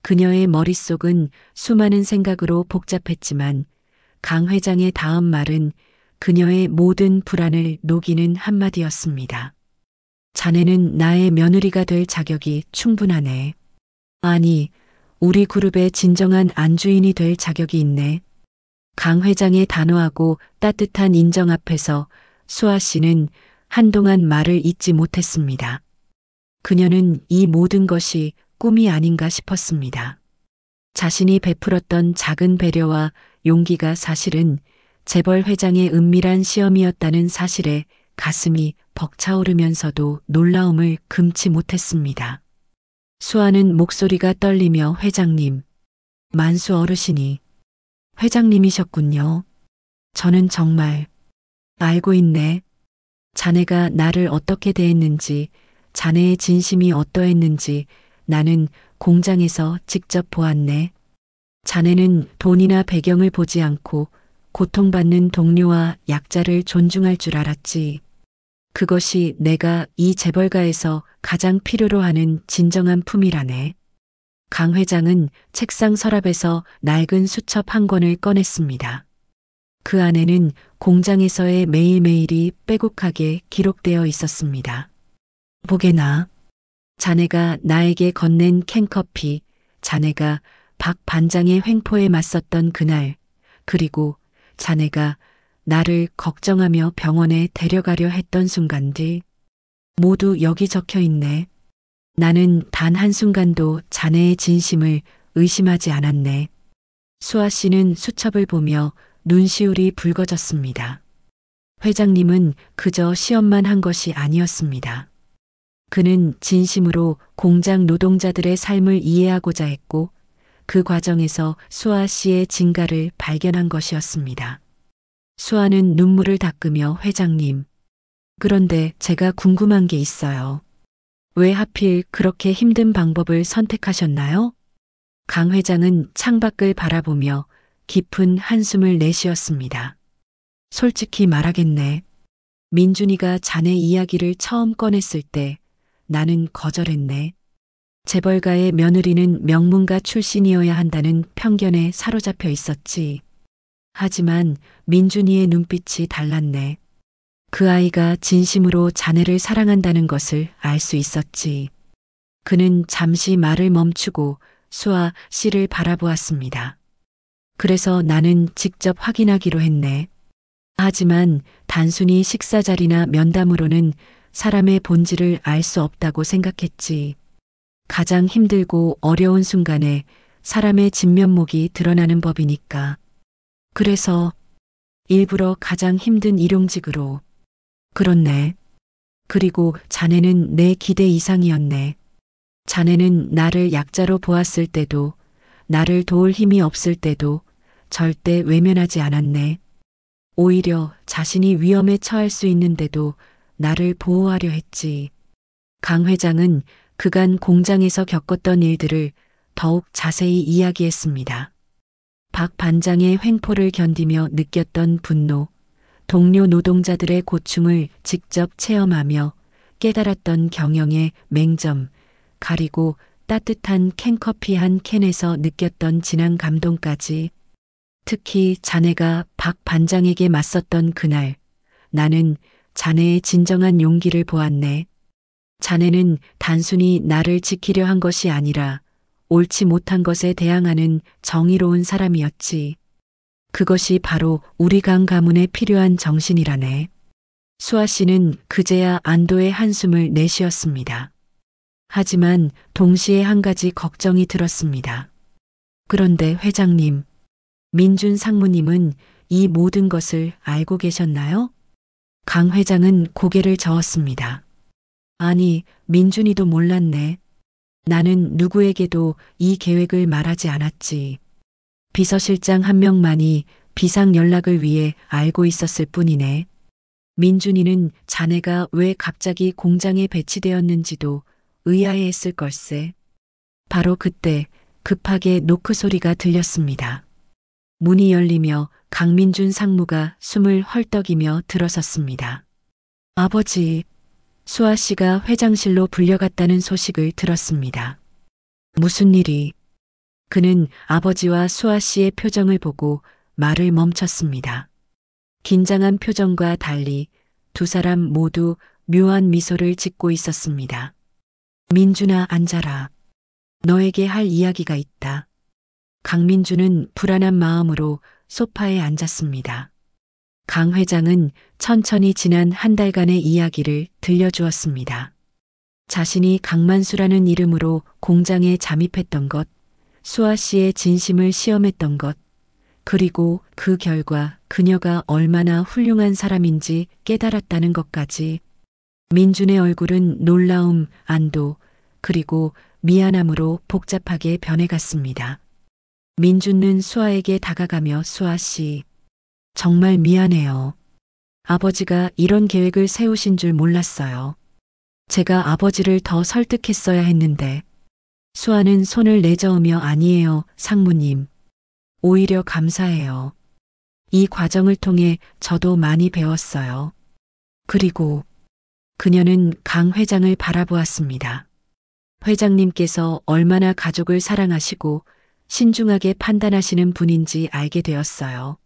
그녀의 머릿속은 수많은 생각으로 복잡했지만 강 회장의 다음 말은 그녀의 모든 불안을 녹이는 한마디였습니다. 자네는 나의 며느리가 될 자격이 충분하네. 아니, 우리 그룹의 진정한 안주인이 될 자격이 있네. 강 회장의 단호하고 따뜻한 인정 앞에서 수아 씨는 한동안 말을 잇지 못했습니다. 그녀는 이 모든 것이 꿈이 아닌가 싶었습니다. 자신이 베풀었던 작은 배려와 용기가 사실은 재벌 회장의 은밀한 시험이었다는 사실에 가슴이 벅차오르면서도 놀라움을 금치 못했습니다. 수아는 목소리가 떨리며 회장님, 만수 어르신이 회장님이셨군요. 저는 정말 알고 있네. 자네가 나를 어떻게 대했는지, 자네의 진심이 어떠했는지 나는 공장에서 직접 보았네. 자네는 돈이나 배경을 보지 않고 고통받는 동료와 약자를 존중할 줄 알았지. 그것이 내가 이 재벌가에서 가장 필요로 하는 진정한 품이라네. 강 회장은 책상 서랍에서 낡은 수첩 한 권을 꺼냈습니다. 그 안에는 공장에서의 매일매일이 빼곡하게 기록되어 있었습니다. 보게나. 자네가 나에게 건넨 캔커피, 자네가 박 반장의 횡포에 맞섰던 그날, 그리고 자네가 나를 걱정하며 병원에 데려가려 했던 순간들, 모두 여기 적혀 있네. 나는 단 한순간도 자네의 진심을 의심하지 않았네. 수아 씨는 수첩을 보며 눈시울이 붉어졌습니다. 회장님은 그저 시험만 한 것이 아니었습니다. 그는 진심으로 공장 노동자들의 삶을 이해하고자 했고 그 과정에서 수아 씨의 진가를 발견한 것이었습니다. 수아는 눈물을 닦으며 회장님, 그런데 제가 궁금한 게 있어요. 왜 하필 그렇게 힘든 방법을 선택하셨나요? 강 회장은 창밖을 바라보며 깊은 한숨을 내쉬었습니다. 솔직히 말하겠네. 민준이가 자네 이야기를 처음 꺼냈을 때 나는 거절했네. 재벌가의 며느리는 명문가 출신이어야 한다는 편견에 사로잡혀 있었지. 하지만 민준이의 눈빛이 달랐네. 그 아이가 진심으로 자네를 사랑한다는 것을 알 수 있었지. 그는 잠시 말을 멈추고 수아 씨를 바라보았습니다. 그래서 나는 직접 확인하기로 했네. 하지만 단순히 식사 자리나 면담으로는 사람의 본질을 알 수 없다고 생각했지. 가장 힘들고 어려운 순간에 사람의 진면목이 드러나는 법이니까. 그래서 일부러 가장 힘든 일용직으로. 그렇네. 그리고 자네는 내 기대 이상이었네. 자네는 나를 약자로 보았을 때도, 나를 도울 힘이 없을 때도 절대 외면하지 않았네. 오히려 자신이 위험에 처할 수 있는데도 나를 보호하려 했지. 강 회장은 그간 공장에서 겪었던 일들을 더욱 자세히 이야기했습니다. 박 반장의 횡포를 견디며 느꼈던 분노, 동료 노동자들의 고충을 직접 체험하며 깨달았던 경영의 맹점, 가리고 따뜻한 캔커피 한 캔에서 느꼈던 진한 감동까지. 특히 자네가 박 반장에게 맞섰던 그날, 나는 자네의 진정한 용기를 보았네. 자네는 단순히 나를 지키려 한 것이 아니라 옳지 못한 것에 대항하는 정의로운 사람이었지. 그것이 바로 우리 강 가문에 필요한 정신이라네. 수아 씨는 그제야 안도의 한숨을 내쉬었습니다. 하지만 동시에 한 가지 걱정이 들었습니다. 그런데 회장님, 민준 상무님은 이 모든 것을 알고 계셨나요? 강 회장은 고개를 저었습니다. 아니, 민준이도 몰랐네. 나는 누구에게도 이 계획을 말하지 않았지. 비서실장 한 명만이 비상 연락을 위해 알고 있었을 뿐이네. 민준이는 자네가 왜 갑자기 공장에 배치되었는지도 의아해했을 걸세. 바로 그때 급하게 노크 소리가 들렸습니다. 문이 열리며 강민준 상무가 숨을 헐떡이며 들어섰습니다. 아버지, 수아 씨가 회장실로 불려갔다는 소식을 들었습니다. 무슨 일이? 그는 아버지와 수아 씨의 표정을 보고 말을 멈췄습니다. 긴장한 표정과 달리 두 사람 모두 묘한 미소를 짓고 있었습니다. 민준아, 앉아라. 너에게 할 이야기가 있다. 강민준은 불안한 마음으로 소파에 앉았습니다. 강 회장은 천천히 지난 한 달간의 이야기를 들려주었습니다. 자신이 강만수라는 이름으로 공장에 잠입했던 것, 수아 씨의 진심을 시험했던 것, 그리고 그 결과 그녀가 얼마나 훌륭한 사람인지 깨달았다는 것까지. 민준의 얼굴은 놀라움, 안도, 그리고 미안함으로 복잡하게 변해갔습니다. 민준은 수아에게 다가가며 수아 씨, 정말 미안해요. 아버지가 이런 계획을 세우신 줄 몰랐어요. 제가 아버지를 더 설득했어야 했는데. 수아는 손을 내저으며 아니에요, 상무님. 오히려 감사해요. 이 과정을 통해 저도 많이 배웠어요. 그리고 그녀는 강 회장을 바라보았습니다. 회장님께서 얼마나 가족을 사랑하시고 신중하게 판단하시는 분인지 알게 되었어요.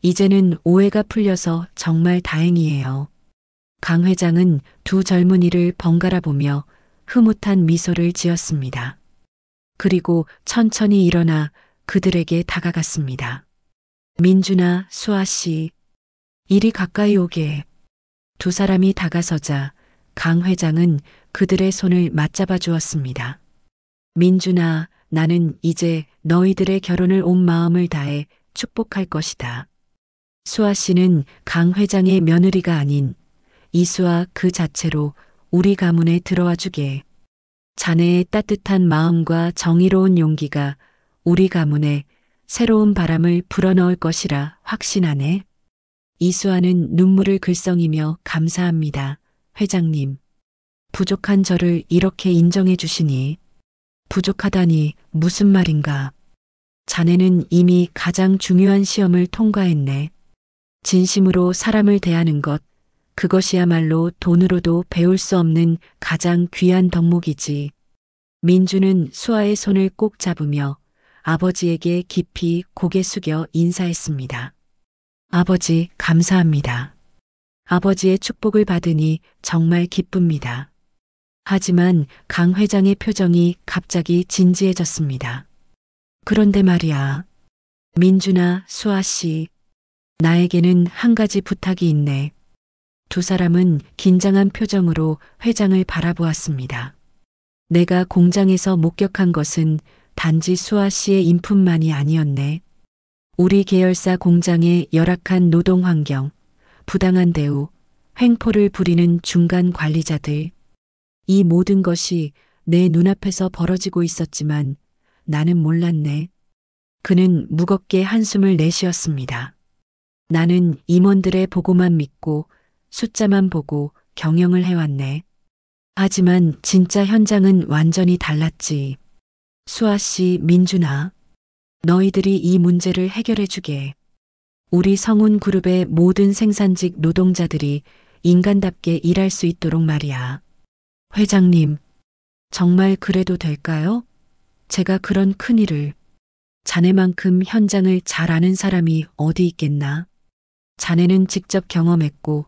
이제는 오해가 풀려서 정말 다행이에요. 강 회장은 두 젊은이를 번갈아 보며 흐뭇한 미소를 지었습니다. 그리고 천천히 일어나 그들에게 다가갔습니다. 민준아, 수아 씨, 이리 가까이 오게. 두 사람이 다가서자 강 회장은 그들의 손을 맞잡아 주었습니다. 민준아, 나는 이제 너희들의 결혼을 온 마음을 다해 축복할 것이다. 수아 씨는 강 회장의 며느리가 아닌 이수아 그 자체로 우리 가문에 들어와 주게. 자네의 따뜻한 마음과 정의로운 용기가 우리 가문에 새로운 바람을 불어넣을 것이라 확신하네. 이수아는 눈물을 글썽이며 감사합니다, 회장님. 부족한 저를 이렇게 인정해 주시니. 부족하다니 무슨 말인가. 자네는 이미 가장 중요한 시험을 통과했네. 진심으로 사람을 대하는 것, 그것이야말로 돈으로도 배울 수 없는 가장 귀한 덕목이지. 민주는 수아의 손을 꼭 잡으며 아버지에게 깊이 고개 숙여 인사했습니다. 아버지, 감사합니다. 아버지의 축복을 받으니 정말 기쁩니다. 하지만 강 회장의 표정이 갑자기 진지해졌습니다. 그런데 말이야. 민준아, 수아 씨, 나에게는 한 가지 부탁이 있네. 두 사람은 긴장한 표정으로 회장을 바라보았습니다. 내가 공장에서 목격한 것은 단지 수아 씨의 인품만이 아니었네. 우리 계열사 공장의 열악한 노동 환경, 부당한 대우, 횡포를 부리는 중간 관리자들. 이 모든 것이 내 눈앞에서 벌어지고 있었지만 나는 몰랐네. 그는 무겁게 한숨을 내쉬었습니다. 나는 임원들의 보고만 믿고 숫자만 보고 경영을 해왔네. 하지만 진짜 현장은 완전히 달랐지. 수아 씨, 민준아, 너희들이 이 문제를 해결해 주게. 우리 성운 그룹의 모든 생산직 노동자들이 인간답게 일할 수 있도록 말이야. 회장님, 정말 그래도 될까요? 제가 그런 큰일을. 자네만큼 현장을 잘 아는 사람이 어디 있겠나? 자네는 직접 경험했고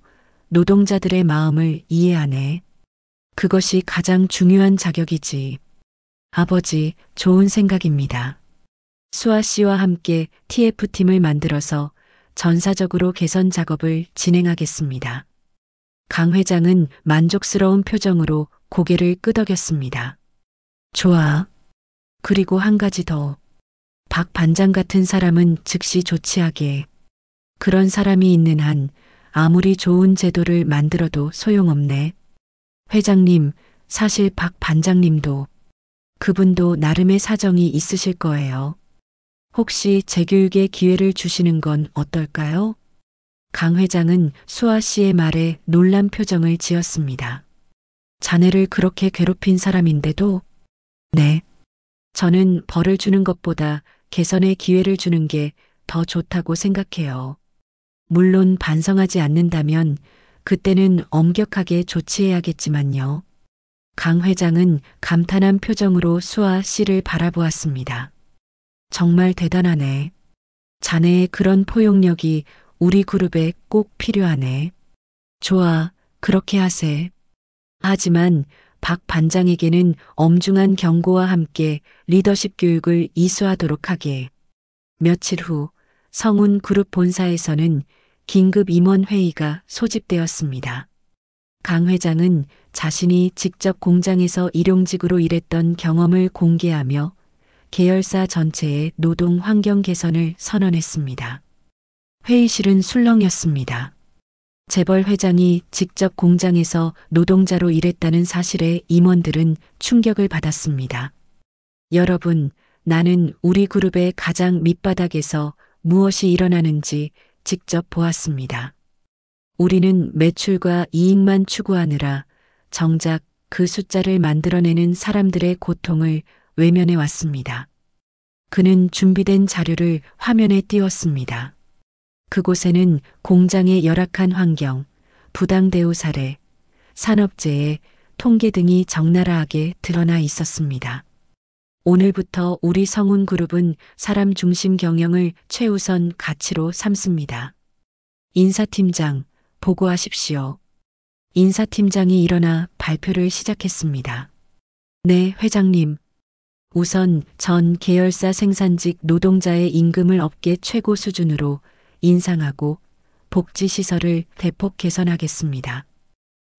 노동자들의 마음을 이해하네. 그것이 가장 중요한 자격이지. 아버지, 좋은 생각입니다. 수아 씨와 함께 TF팀을 만들어서 전사적으로 개선 작업을 진행하겠습니다. 강 회장은 만족스러운 표정으로 고개를 끄덕였습니다. 좋아. 그리고 한 가지 더. 박 반장 같은 사람은 즉시 조치하게. 그런 사람이 있는 한 아무리 좋은 제도를 만들어도 소용없네. 회장님, 사실 박 반장님도 그분도 나름의 사정이 있으실 거예요. 혹시 재교육의 기회를 주시는 건 어떨까요? 강 회장은 수아 씨의 말에 놀란 표정을 지었습니다. 자네를 그렇게 괴롭힌 사람인데도? 네. 저는 벌을 주는 것보다 개선의 기회를 주는 게 더 좋다고 생각해요. 물론 반성하지 않는다면 그때는 엄격하게 조치해야겠지만요. 강 회장은 감탄한 표정으로 수아 씨를 바라보았습니다. 정말 대단하네. 자네의 그런 포용력이 우리 그룹에 꼭 필요하네. 좋아, 그렇게 하세. 하지만 박 반장에게는 엄중한 경고와 함께 리더십 교육을 이수하도록 하게. 며칠 후 성운 그룹 본사에서는 긴급 임원 회의가 소집되었습니다. 강 회장은 자신이 직접 공장에서 일용직으로 일했던 경험을 공개하며 계열사 전체의 노동 환경 개선을 선언했습니다. 회의실은 술렁였습니다. 재벌 회장이 직접 공장에서 노동자로 일했다는 사실에 임원들은 충격을 받았습니다. 여러분, 나는 우리 그룹의 가장 밑바닥에서 무엇이 일어나는지 직접 보았습니다. 우리는 매출과 이익만 추구하느라 정작 그 숫자를 만들어내는 사람들의 고통을 외면해 왔습니다. 그는 준비된 자료를 화면에 띄웠습니다. 그곳에는 공장의 열악한 환경, 부당 대우 사례, 산업재해, 통계 등이 적나라하게 드러나 있었습니다. 오늘부터 우리 성운그룹은 사람 중심 경영을 최우선 가치로 삼습니다. 인사팀장, 보고하십시오. 인사팀장이 일어나 발표를 시작했습니다. 네, 회장님. 우선 전 계열사 생산직 노동자의 임금을 업계 최고 수준으로 인상하고 복지시설을 대폭 개선하겠습니다.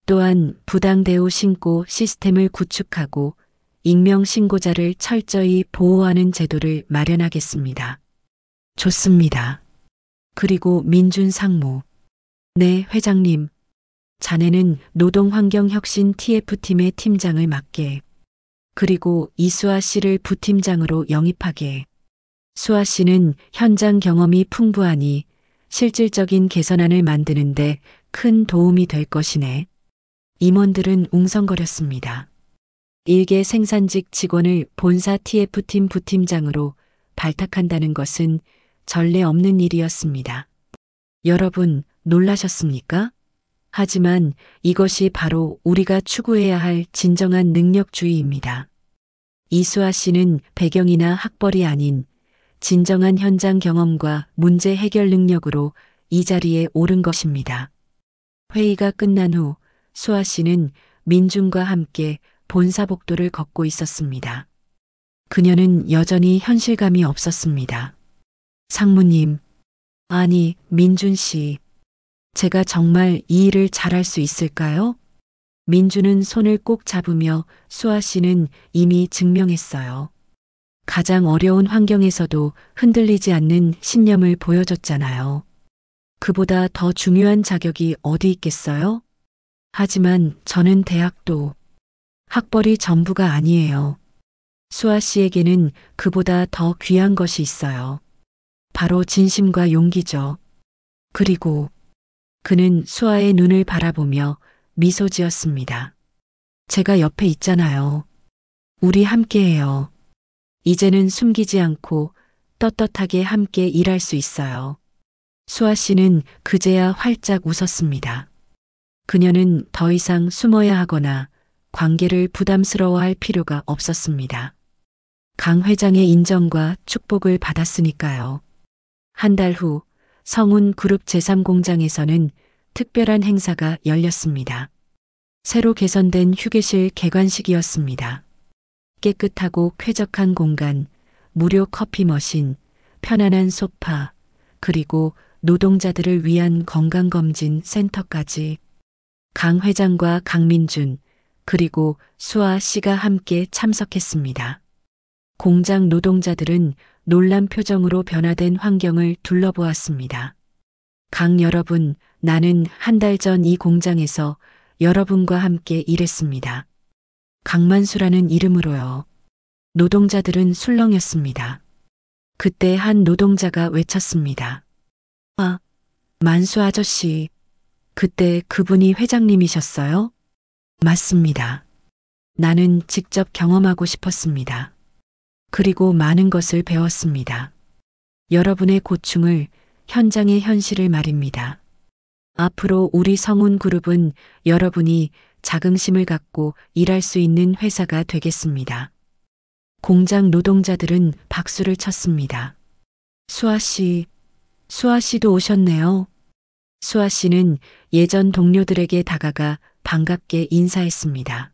또한 부당 대우 신고 시스템을 구축하고 익명 신고자를 철저히 보호하는 제도를 마련하겠습니다. 좋습니다. 그리고 민준 상무. 네, 회장님. 자네는 노동환경혁신 TF팀의 팀장을 맡게. 그리고 이수아 씨를 부팀장으로 영입하게. 수아 씨는 현장 경험이 풍부하니 실질적인 개선안을 만드는데 큰 도움이 될 것이네. 임원들은 웅성거렸습니다. 일개 생산직 직원을 본사 TF팀 부팀장으로 발탁한다는 것은 전례 없는 일이었습니다. 여러분, 놀라셨습니까? 하지만 이것이 바로 우리가 추구해야 할 진정한 능력주의입니다. 이수아 씨는 배경이나 학벌이 아닌 진정한 현장 경험과 문제 해결 능력으로 이 자리에 오른 것입니다. 회의가 끝난 후 수아 씨는 민준과 함께 본사 복도를 걷고 있었습니다. 그녀는 여전히 현실감이 없었습니다. 상무님, 아니, 민준 씨. 제가 정말 이 일을 잘할 수 있을까요? 민준은 손을 꼭 잡으며 수아 씨는 이미 증명했어요. 가장 어려운 환경에서도 흔들리지 않는 신념을 보여줬잖아요. 그보다 더 중요한 자격이 어디 있겠어요? 하지만 저는 대학도 학벌이 전부가 아니에요. 수아 씨에게는 그보다 더 귀한 것이 있어요. 바로 진심과 용기죠. 그리고 그는 수아의 눈을 바라보며 미소 지었습니다. 제가 옆에 있잖아요. 우리 함께해요. 이제는 숨기지 않고 떳떳하게 함께 일할 수 있어요. 수아 씨는 그제야 활짝 웃었습니다. 그녀는 더 이상 숨어야 하거나 관계를 부담스러워할 필요가 없었습니다. 강 회장의 인정과 축복을 받았으니까요. 한 달 후 성운 그룹 제3공장에서는 특별한 행사가 열렸습니다. 새로 개선된 휴게실 개관식이었습니다. 깨끗하고 쾌적한 공간, 무료 커피 머신, 편안한 소파, 그리고 노동자들을 위한 건강검진 센터까지. 강 회장과 강민준, 그리고 수아 씨가 함께 참석했습니다. 공장 노동자들은 놀란 표정으로 변화된 환경을 둘러보았습니다. 강 여러분, 나는 한 달 전 이 공장에서 여러분과 함께 일했습니다. 강만수라는 이름으로요. 노동자들은 술렁였습니다. 그때 한 노동자가 외쳤습니다. 아, 만수 아저씨. 그때 그분이 회장님이셨어요? 맞습니다. 나는 직접 경험하고 싶었습니다. 그리고 많은 것을 배웠습니다. 여러분의 고충을, 현장의 현실을 말입니다. 앞으로 우리 성운그룹은 여러분이 자긍심을 갖고 일할 수 있는 회사가 되겠습니다. 공장 노동자들은 박수를 쳤습니다. 수아 씨도 오셨네요. 수아 씨는 예전 동료들에게 다가가 반갑게 인사했습니다.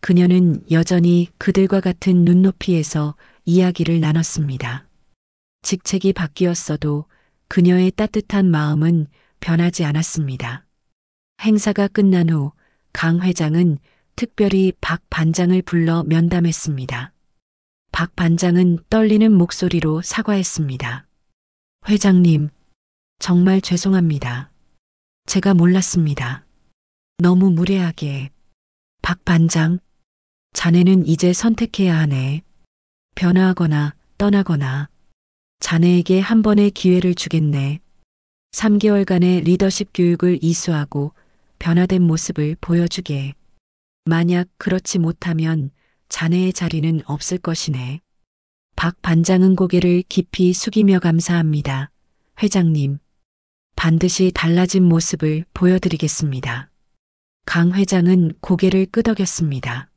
그녀는 여전히 그들과 같은 눈높이에서 이야기를 나눴습니다. 직책이 바뀌었어도 그녀의 따뜻한 마음은 변하지 않았습니다. 행사가 끝난 후 강 회장은 특별히 박 반장을 불러 면담했습니다. 박 반장은 떨리는 목소리로 사과했습니다. 회장님, 정말 죄송합니다. 제가 몰랐습니다. 너무 무례하게. 박 반장, 자네는 이제 선택해야 하네. 변화하거나 떠나거나. 자네에게 한 번의 기회를 주겠네. 3개월간의 리더십 교육을 이수하고 변화된 모습을 보여주게. 만약 그렇지 못하면 자네의 자리는 없을 것이네. 박 반장은 고개를 깊이 숙이며 감사합니다. 회장님, 반드시 달라진 모습을 보여드리겠습니다. 강 회장은 고개를 끄덕였습니다.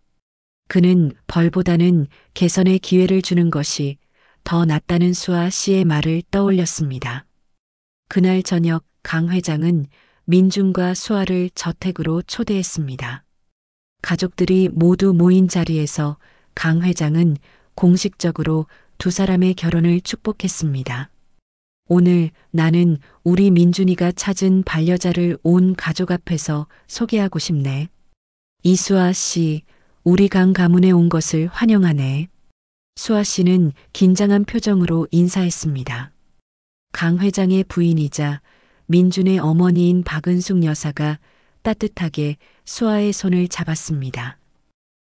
그는 벌보다는 개선의 기회를 주는 것이 더 낫다는 수아 씨의 말을 떠올렸습니다. 그날 저녁 강 회장은 민준과 수아를 저택으로 초대했습니다. 가족들이 모두 모인 자리에서 강 회장은 공식적으로 두 사람의 결혼을 축복했습니다. 오늘 나는 우리 민준이가 찾은 반려자를 온 가족 앞에서 소개하고 싶네. 이수아 씨, 우리 강 가문에 온 것을 환영하네. 수아 씨는 긴장한 표정으로 인사했습니다. 강 회장의 부인이자 민준의 어머니인 박은숙 여사가 따뜻하게 수아의 손을 잡았습니다.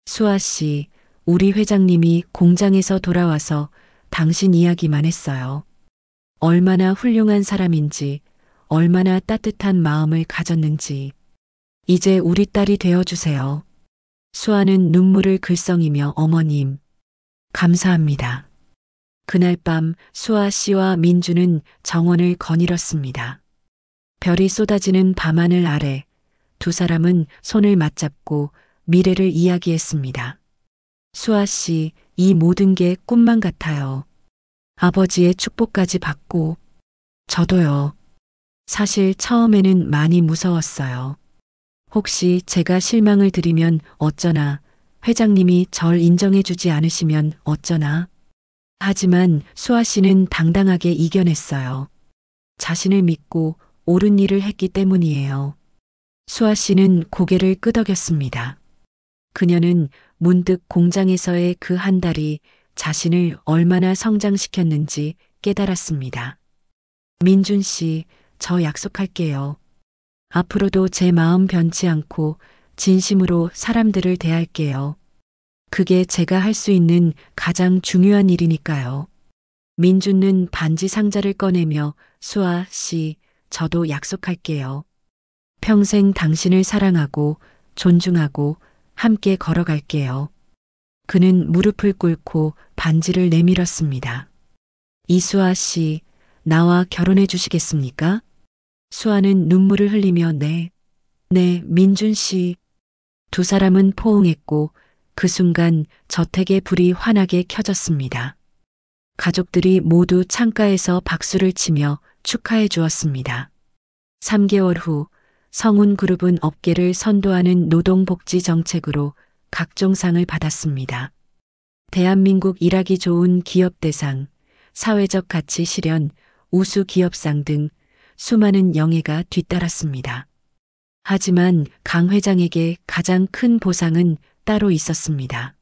수아 씨, 우리 회장님이 공장에서 돌아와서 당신 이야기만 했어요. 얼마나 훌륭한 사람인지, 얼마나 따뜻한 마음을 가졌는지. 이제 우리 딸이 되어주세요. 수아는 눈물을 글썽이며 어머님, 감사합니다. 그날 밤 수아 씨와 민주는 정원을 거닐었습니다. 별이 쏟아지는 밤하늘 아래 두 사람은 손을 맞잡고 미래를 이야기했습니다. 수아 씨, 이 모든 게 꿈만 같아요. 아버지의 축복까지 받고. 저도요. 사실 처음에는 많이 무서웠어요. 혹시 제가 실망을 드리면 어쩌나, 회장님이 절 인정해주지 않으시면 어쩌나. 하지만 수아 씨는 당당하게 이겨냈어요. 자신을 믿고 옳은 일을 했기 때문이에요. 수아 씨는 고개를 끄덕였습니다. 그녀는 문득 공장에서의 그 한 달이 자신을 얼마나 성장시켰는지 깨달았습니다. 민준 씨, 저 약속할게요. 앞으로도 제 마음 변치 않고 진심으로 사람들을 대할게요. 그게 제가 할 수 있는 가장 중요한 일이니까요. 민준은 반지 상자를 꺼내며 수아 씨, 저도 약속할게요. 평생 당신을 사랑하고 존중하고 함께 걸어갈게요. 그는 무릎을 꿇고 반지를 내밀었습니다. 이수아 씨, 나와 결혼해 주시겠습니까? 수아는 눈물을 흘리며 네, 민준 씨. 두 사람은 포옹했고 그 순간 저택의 불이 환하게 켜졌습니다. 가족들이 모두 창가에서 박수를 치며 축하해 주었습니다. 3개월 후 성운그룹은 업계를 선도하는 노동복지 정책으로 각종 상을 받았습니다. 대한민국 일하기 좋은 기업대상, 사회적 가치 실현, 우수 기업상 등 수많은 영예가 뒤따랐습니다. 하지만 강 회장에게 가장 큰 보상은 따로 있었습니다.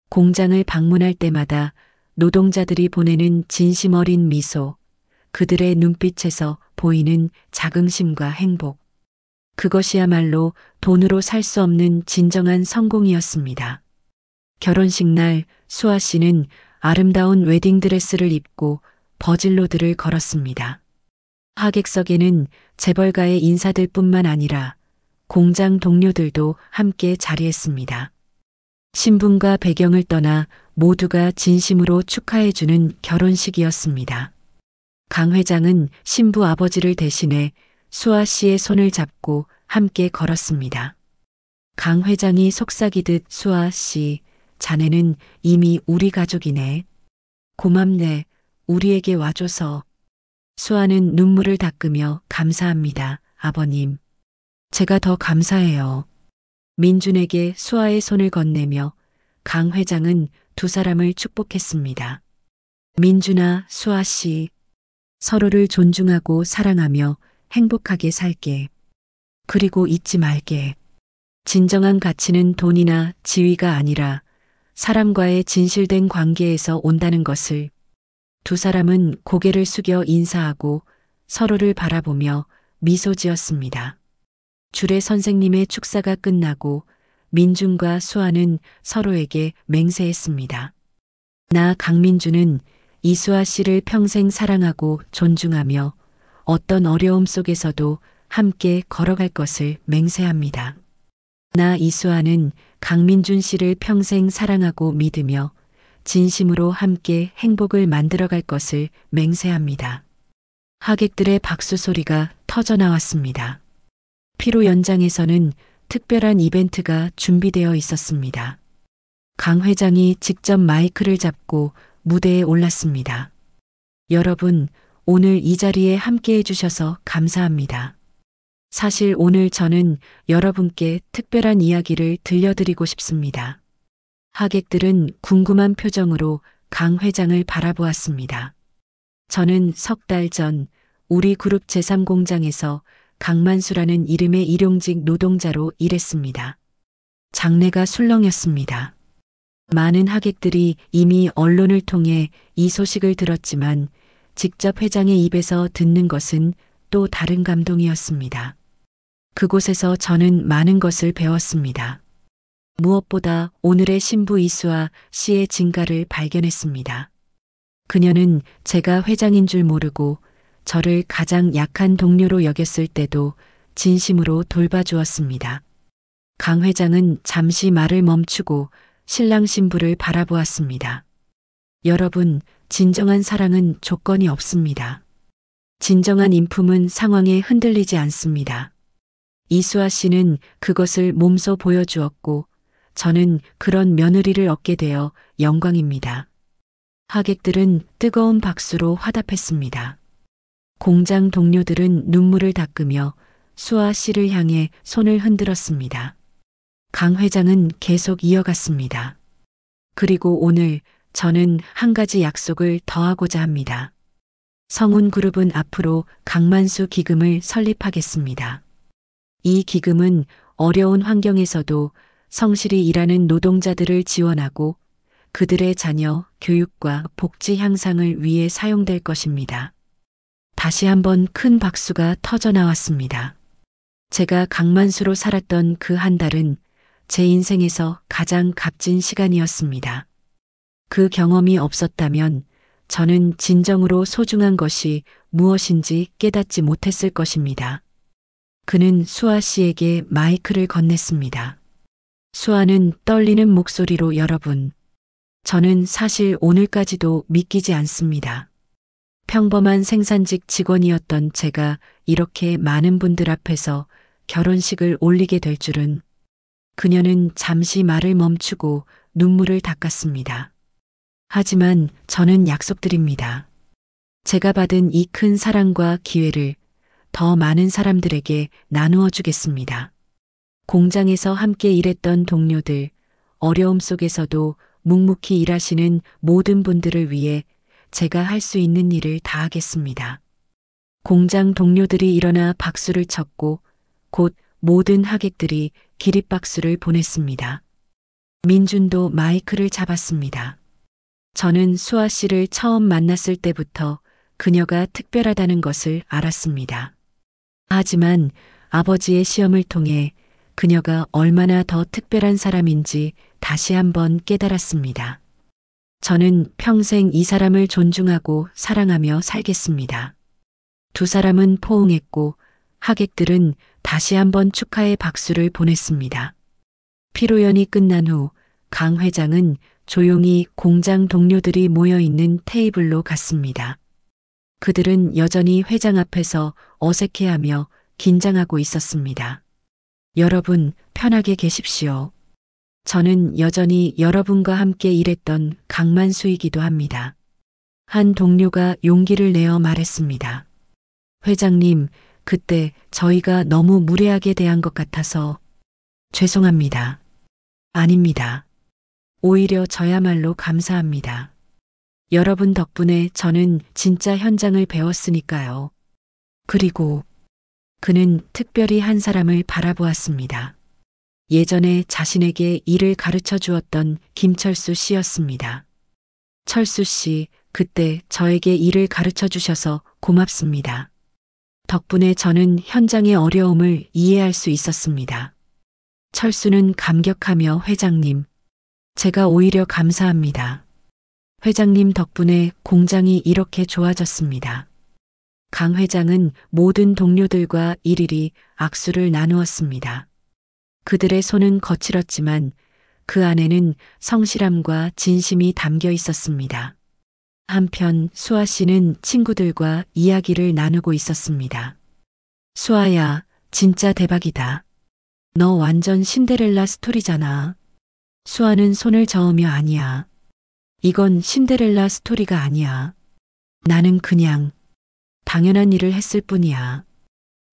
공장을 방문할 때마다 노동자들이 보내는 진심 어린 미소, 그들의 눈빛에서 보이는 자긍심과 행복. 그것이야말로 돈으로 살 수 없는 진정한 성공이었습니다. 결혼식 날 수아 씨는 아름다운 웨딩드레스를 입고 버질로드를 걸었습니다. 하객석에는 재벌가의 인사들뿐만 아니라 공장 동료들도 함께 자리했습니다. 신분과 배경을 떠나 모두가 진심으로 축하해주는 결혼식이었습니다. 강 회장은 신부 아버지를 대신해 수아 씨의 손을 잡고 함께 걸었습니다. 강 회장이 속삭이듯 수아 씨, 자네는 이미 우리 가족이네. 고맙네. 우리에게 와줘서. 수아는 눈물을 닦으며 감사합니다, 아버님. 제가 더 감사해요. 민준에게 수아의 손을 건네며 강 회장은 두 사람을 축복했습니다. 민준아, 수아 씨. 서로를 존중하고 사랑하며 행복하게 살게. 그리고 잊지 말게. 진정한 가치는 돈이나 지위가 아니라 사람과의 진실된 관계에서 온다는 것을. 두 사람은 고개를 숙여 인사하고 서로를 바라보며 미소 지었습니다. 주례 선생님의 축사가 끝나고 민준과 수아는 서로에게 맹세했습니다. 나 강민준은 이수아 씨를 평생 사랑하고 존중하며 어떤 어려움 속에서도 함께 걸어갈 것을 맹세합니다. 나 이수아는 강민준 씨를 평생 사랑하고 믿으며 진심으로 함께 행복을 만들어갈 것을 맹세합니다. 하객들의 박수 소리가 터져 나왔습니다. 피로 연장에서는 특별한 이벤트가 준비되어 있었습니다. 강 회장이 직접 마이크를 잡고 무대에 올랐습니다. 여러분, 오늘 이 자리에 함께 해주셔서 감사합니다. 사실 오늘 저는 여러분께 특별한 이야기를 들려드리고 싶습니다. 하객들은 궁금한 표정으로 강 회장을 바라보았습니다. 저는 석 달 전 우리 그룹 제3공장에서 강만수라는 이름의 일용직 노동자로 일했습니다. 장래가 술렁였습니다. 많은 하객들이 이미 언론을 통해 이 소식을 들었지만 직접 회장의 입에서 듣는 것은 또 다른 감동이었습니다. 그곳에서 저는 많은 것을 배웠습니다. 무엇보다 오늘의 신부 이수아 씨의 진가를 발견했습니다. 그녀는 제가 회장인 줄 모르고 저를 가장 약한 동료로 여겼을 때도 진심으로 돌봐주었습니다. 강 회장은 잠시 말을 멈추고 신랑 신부를 바라보았습니다. 여러분, 진정한 사랑은 조건이 없습니다. 진정한 인품은 상황에 흔들리지 않습니다. 이수아 씨는 그것을 몸소 보여주었고 저는 그런 며느리를 얻게 되어 영광입니다. 하객들은 뜨거운 박수로 화답했습니다. 공장 동료들은 눈물을 닦으며 수아 씨를 향해 손을 흔들었습니다. 강 회장은 계속 이어갔습니다. 그리고 오늘 저는 한 가지 약속을 더하고자 합니다. 성운그룹은 앞으로 강만수 기금을 설립하겠습니다. 이 기금은 어려운 환경에서도 성실히 일하는 노동자들을 지원하고 그들의 자녀 교육과 복지 향상을 위해 사용될 것입니다. 다시 한번 큰 박수가 터져 나왔습니다. 제가 강만수로 살았던 그 한 달은 제 인생에서 가장 값진 시간이었습니다. 그 경험이 없었다면 저는 진정으로 소중한 것이 무엇인지 깨닫지 못했을 것입니다. 그는 수아 씨에게 마이크를 건넸습니다. 수아는 떨리는 목소리로 여러분, 저는 사실 오늘까지도 믿기지 않습니다. 평범한 생산직 직원이었던 제가 이렇게 많은 분들 앞에서 결혼식을 올리게 될 줄은. 그녀는 잠시 말을 멈추고 눈물을 닦았습니다. 하지만 저는 약속드립니다. 제가 받은 이 큰 사랑과 기회를 더 많은 사람들에게 나누어 주겠습니다. 공장에서 함께 일했던 동료들, 어려움 속에서도 묵묵히 일하시는 모든 분들을 위해 제가 할 수 있는 일을 다하겠습니다. 공장 동료들이 일어나 박수를 쳤고 곧 모든 하객들이 기립박수를 보냈습니다. 민준도 마이크를 잡았습니다. 저는 수아 씨를 처음 만났을 때부터 그녀가 특별하다는 것을 알았습니다. 하지만 아버지의 시험을 통해 그녀가 얼마나 더 특별한 사람인지 다시 한번 깨달았습니다. 저는 평생 이 사람을 존중하고 사랑하며 살겠습니다. 두 사람은 포옹했고 하객들은 다시 한번 축하의 박수를 보냈습니다. 피로연이 끝난 후 강 회장은 조용히 공장 동료들이 모여 있는 테이블로 갔습니다. 그들은 여전히 회장 앞에서 어색해하며 긴장하고 있었습니다. 여러분, 편하게 계십시오. 저는 여전히 여러분과 함께 일했던 강만수이기도 합니다. 한 동료가 용기를 내어 말했습니다. 회장님, 그때 저희가 너무 무례하게 대한 것 같아서 죄송합니다. 아닙니다. 오히려 저야말로 감사합니다. 여러분 덕분에 저는 진짜 현장을 배웠으니까요. 그리고 그는 특별히 한 사람을 바라보았습니다. 예전에 자신에게 일을 가르쳐 주었던 김철수 씨였습니다. 철수 씨, 그때 저에게 일을 가르쳐 주셔서 고맙습니다. 덕분에 저는 현장의 어려움을 이해할 수 있었습니다. 철수는 감격하며 회장님, 제가 오히려 감사합니다. 회장님 덕분에 공장이 이렇게 좋아졌습니다. 강 회장은 모든 동료들과 일일이 악수를 나누었습니다. 그들의 손은 거칠었지만 그 안에는 성실함과 진심이 담겨 있었습니다. 한편 수아 씨는 친구들과 이야기를 나누고 있었습니다. 수아야, 진짜 대박이다. 너 완전 신데렐라 스토리잖아. 수아는 손을 저으며 아니야. 이건 신데렐라 스토리가 아니야. 나는 그냥 당연한 일을 했을 뿐이야.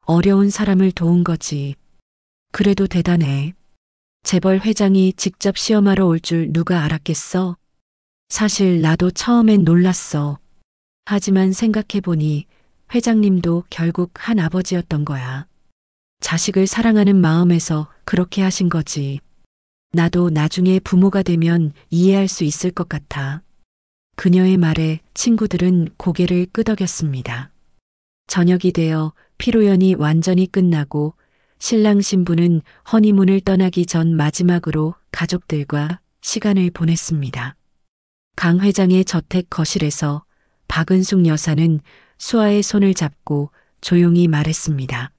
어려운 사람을 도운 거지. 그래도 대단해. 재벌 회장이 직접 시험하러 올 줄 누가 알았겠어? 사실 나도 처음엔 놀랐어. 하지만 생각해보니 회장님도 결국 한 아버지였던 거야. 자식을 사랑하는 마음에서 그렇게 하신 거지. 나도 나중에 부모가 되면 이해할 수 있을 것 같아. 그녀의 말에 친구들은 고개를 끄덕였습니다. 저녁이 되어 피로연이 완전히 끝나고 신랑 신부는 허니문을 떠나기 전 마지막으로 가족들과 시간을 보냈습니다. 강 회장의 저택 거실에서 박은숙 여사는 수아의 손을 잡고 조용히 말했습니다.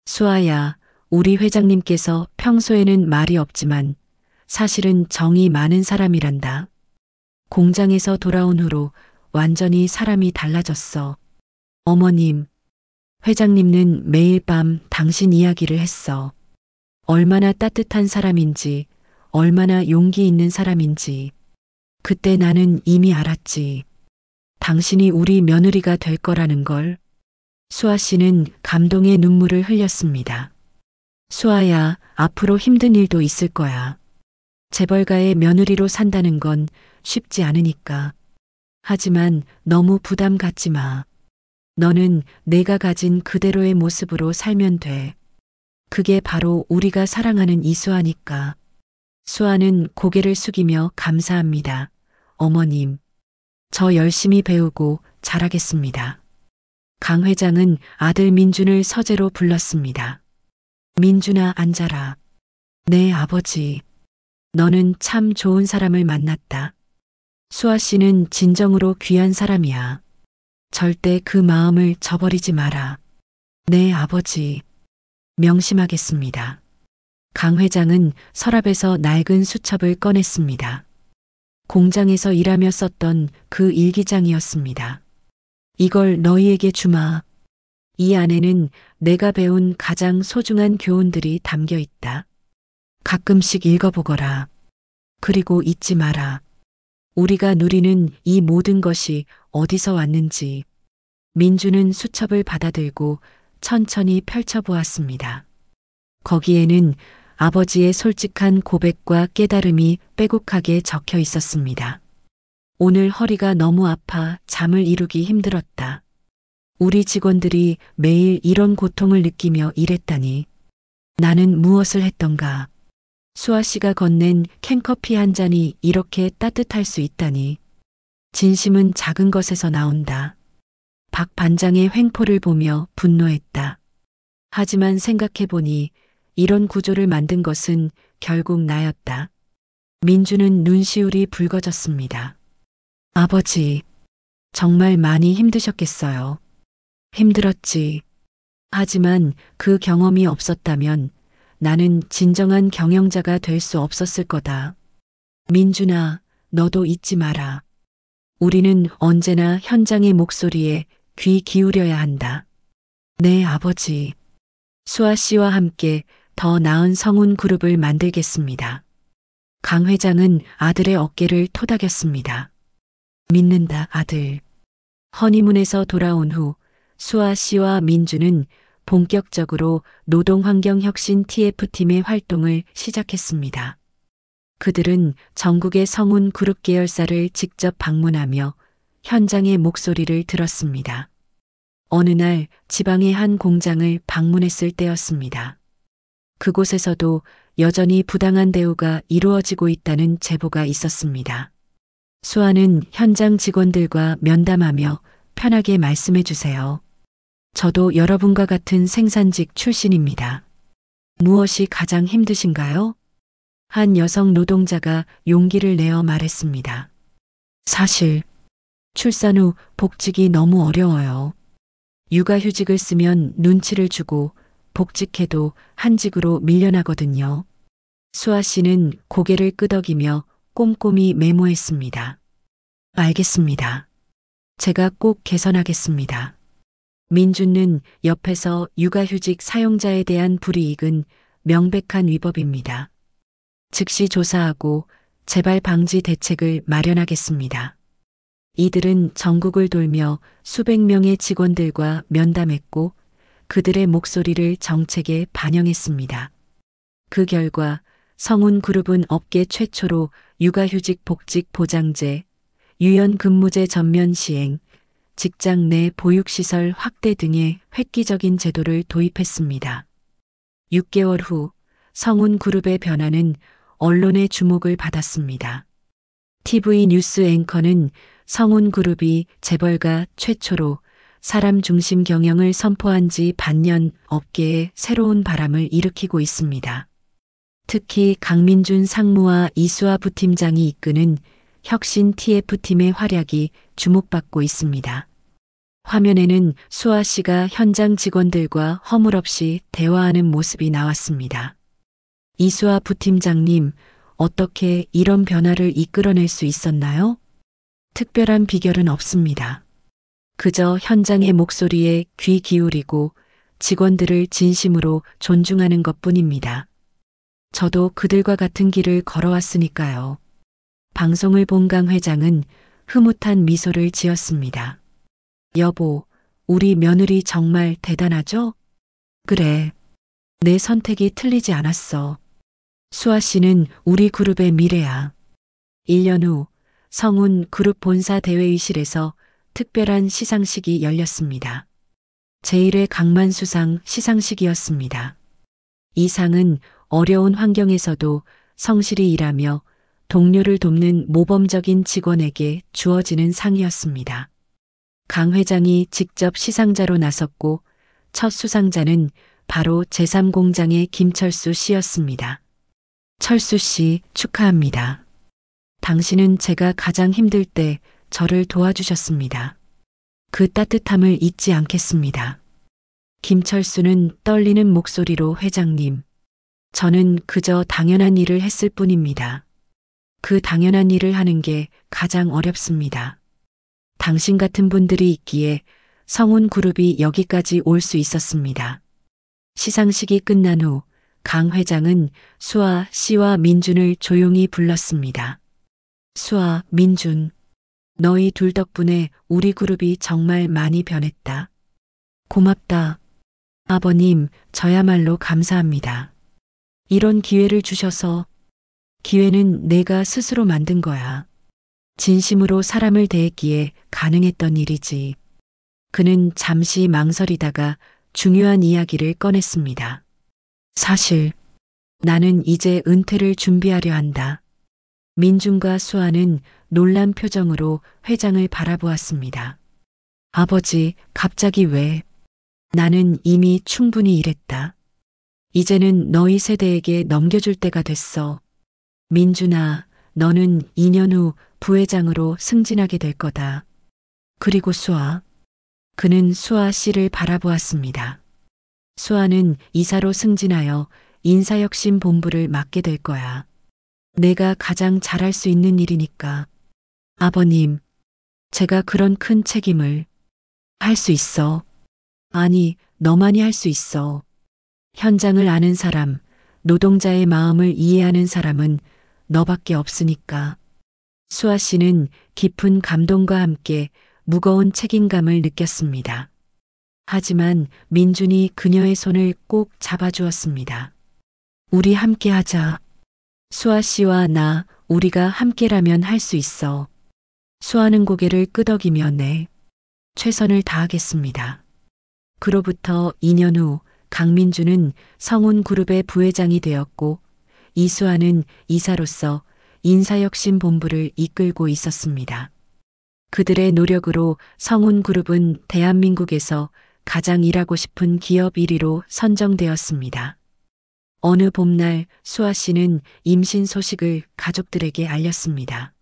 수아야, 우리 회장님께서 평소에는 말이 없지만 사실은 정이 많은 사람이란다. 공장에서 돌아온 후로 완전히 사람이 달라졌어. 어머님, 회장님은 매일 밤 당신 이야기를 했어. 얼마나 따뜻한 사람인지, 얼마나 용기 있는 사람인지. 그때 나는 이미 알았지. 당신이 우리 며느리가 될 거라는 걸. 수아 씨는 감동의 눈물을 흘렸습니다. 수아야, 앞으로 힘든 일도 있을 거야. 재벌가의 며느리로 산다는 건 쉽지 않으니까. 하지만 너무 부담 갖지 마. 너는 내가 가진 그대로의 모습으로 살면 돼. 그게 바로 우리가 사랑하는 이수아니까. 수아는 고개를 숙이며 감사합니다. 어머님, 저 열심히 배우고 잘하겠습니다. 강 회장은 아들 민준을 서재로 불렀습니다. 민준아, 앉아라. 네, 아버지. 너는 참 좋은 사람을 만났다. 수아 씨는 진정으로 귀한 사람이야. 절대 그 마음을 저버리지 마라. 네, 아버지. 명심하겠습니다. 강 회장은 서랍에서 낡은 수첩을 꺼냈습니다. 공장에서 일하며 썼던 그 일기장이었습니다. 이걸 너희에게 주마. 이 안에는 내가 배운 가장 소중한 교훈들이 담겨 있다. 가끔씩 읽어보거라. 그리고 잊지 마라. 우리가 누리는 이 모든 것이 어디서 왔는지. 민주는 수첩을 받아들고 천천히 펼쳐보았습니다. 거기에는 아버지의 솔직한 고백과 깨달음이 빼곡하게 적혀 있었습니다. 오늘 허리가 너무 아파 잠을 이루기 힘들었다. 우리 직원들이 매일 이런 고통을 느끼며 일했다니. 나는 무엇을 했던가. 수아 씨가 건넨 캔커피 한 잔이 이렇게 따뜻할 수 있다니. 진심은 작은 것에서 나온다. 박 반장의 횡포를 보며 분노했다. 하지만 생각해보니 이런 구조를 만든 것은 결국 나였다. 민주는 눈시울이 붉어졌습니다. 아버지, 정말 많이 힘드셨겠어요. 힘들었지. 하지만 그 경험이 없었다면 나는 진정한 경영자가 될 수 없었을 거다. 민준아, 너도 잊지 마라. 우리는 언제나 현장의 목소리에 귀 기울여야 한다. 네, 아버지. 수아 씨와 함께 더 나은 성운 그룹을 만들겠습니다. 강 회장은 아들의 어깨를 토닥였습니다. 믿는다, 아들. 허니문에서 돌아온 후 수아 씨와 민주는 본격적으로 노동환경혁신 TF팀의 활동을 시작했습니다. 그들은 전국의 성운 그룹 계열사를 직접 방문하며 현장의 목소리를 들었습니다. 어느 날 지방의 한 공장을 방문했을 때였습니다. 그곳에서도 여전히 부당한 대우가 이루어지고 있다는 제보가 있었습니다. 수아는 현장 직원들과 면담하며 편하게 말씀해 주세요. 저도 여러분과 같은 생산직 출신입니다. 무엇이 가장 힘드신가요? 한 여성 노동자가 용기를 내어 말했습니다. 사실 출산 후 복직이 너무 어려워요. 육아휴직을 쓰면 눈치를 주고 복직해도 한직으로 밀려나거든요. 수아 씨는 고개를 끄덕이며 꼼꼼히 메모했습니다. 알겠습니다. 제가 꼭 개선하겠습니다. 민준은 옆에서 육아휴직 사용자에 대한 불이익은 명백한 위법입니다. 즉시 조사하고 재발 방지 대책을 마련하겠습니다. 이들은 전국을 돌며 수백 명의 직원들과 면담했고 그들의 목소리를 정책에 반영했습니다. 그 결과 성운 그룹은 업계 최초로 육아휴직 복직 보장제, 유연근무제 전면 시행, 직장 내 보육시설 확대 등의 획기적인 제도를 도입했습니다. 6개월 후 성운 그룹의 변화는 언론의 주목을 받았습니다. TV 뉴스 앵커는 성운 그룹이 재벌가 최초로 사람 중심 경영을 선포한 지 반년 업계에 새로운 바람을 일으키고 있습니다. 특히 강민준 상무와 이수아 부팀장이 이끄는 혁신 TF팀의 활약이 주목받고 있습니다. 화면에는 수아 씨가 현장 직원들과 허물없이 대화하는 모습이 나왔습니다. 이수아 부팀장님, 어떻게 이런 변화를 이끌어낼 수 있었나요? 특별한 비결은 없습니다. 그저 현장의 목소리에 귀 기울이고 직원들을 진심으로 존중하는 것뿐입니다. 저도 그들과 같은 길을 걸어왔으니까요. 방송을 본 강 회장은 흐뭇한 미소를 지었습니다. 여보, 우리 며느리 정말 대단하죠? 그래. 내 선택이 틀리지 않았어. 수아 씨는 우리 그룹의 미래야. 1년 후 성운 그룹 본사 대회의실에서 특별한 시상식이 열렸습니다. 제1회 강만수상 시상식이었습니다. 이 상은 어려운 환경에서도 성실히 일하며 동료를 돕는 모범적인 직원에게 주어지는 상이었습니다. 강 회장이 직접 시상자로 나섰고 첫 수상자는 바로 제3공장의 김철수 씨였습니다. 철수 씨, 축하합니다. 당신은 제가 가장 힘들 때 저를 도와주셨습니다. 그 따뜻함을 잊지 않겠습니다. 김철수는 떨리는 목소리로 회장님, 저는 그저 당연한 일을 했을 뿐입니다. 그 당연한 일을 하는 게 가장 어렵습니다. 당신 같은 분들이 있기에 성운 그룹이 여기까지 올 수 있었습니다. 시상식이 끝난 후 강 회장은 수아 씨와 민준을 조용히 불렀습니다. 수아, 민준, 너희 둘 덕분에 우리 그룹이 정말 많이 변했다. 고맙다. 아버님, 저야말로 감사합니다. 이런 기회를 주셔서 기회는 내가 스스로 만든 거야. 진심으로 사람을 대했기에 가능했던 일이지. 그는 잠시 망설이다가 중요한 이야기를 꺼냈습니다. 사실 나는 이제 은퇴를 준비하려 한다. 민준과 수아는 놀란 표정으로 회장을 바라보았습니다. 아버지, 갑자기 왜? 나는 이미 충분히 일했다. 이제는 너희 세대에게 넘겨줄 때가 됐어. 민준아, 너는 2년 후 부회장으로 승진하게 될 거다. 그리고 수아. 그는 수아 씨를 바라보았습니다. 수아는 이사로 승진하여 인사혁신본부를 맡게 될 거야. 내가 가장 잘할 수 있는 일이니까. 아버님, 제가 그런 큰 책임을 할 수 있어. 아니, 너만이 할 수 있어. 현장을 아는 사람, 노동자의 마음을 이해하는 사람은 너밖에 없으니까. 수아 씨는 깊은 감동과 함께 무거운 책임감을 느꼈습니다. 하지만 민준이 그녀의 손을 꼭 잡아주었습니다. 우리 함께 하자. 수아 씨와 나, 우리가 함께라면 할 수 있어. 수아는 고개를 끄덕이며 네, 최선을 다하겠습니다. 그로부터 2년 후 강민주는 성운그룹의 부회장이 되었고 이수아는 이사로서 인사혁신본부를 이끌고 있었습니다. 그들의 노력으로 성운그룹은 대한민국에서 가장 일하고 싶은 기업 1위로 선정되었습니다. 어느 봄날 수아 씨는 임신 소식을 가족들에게 알렸습니다.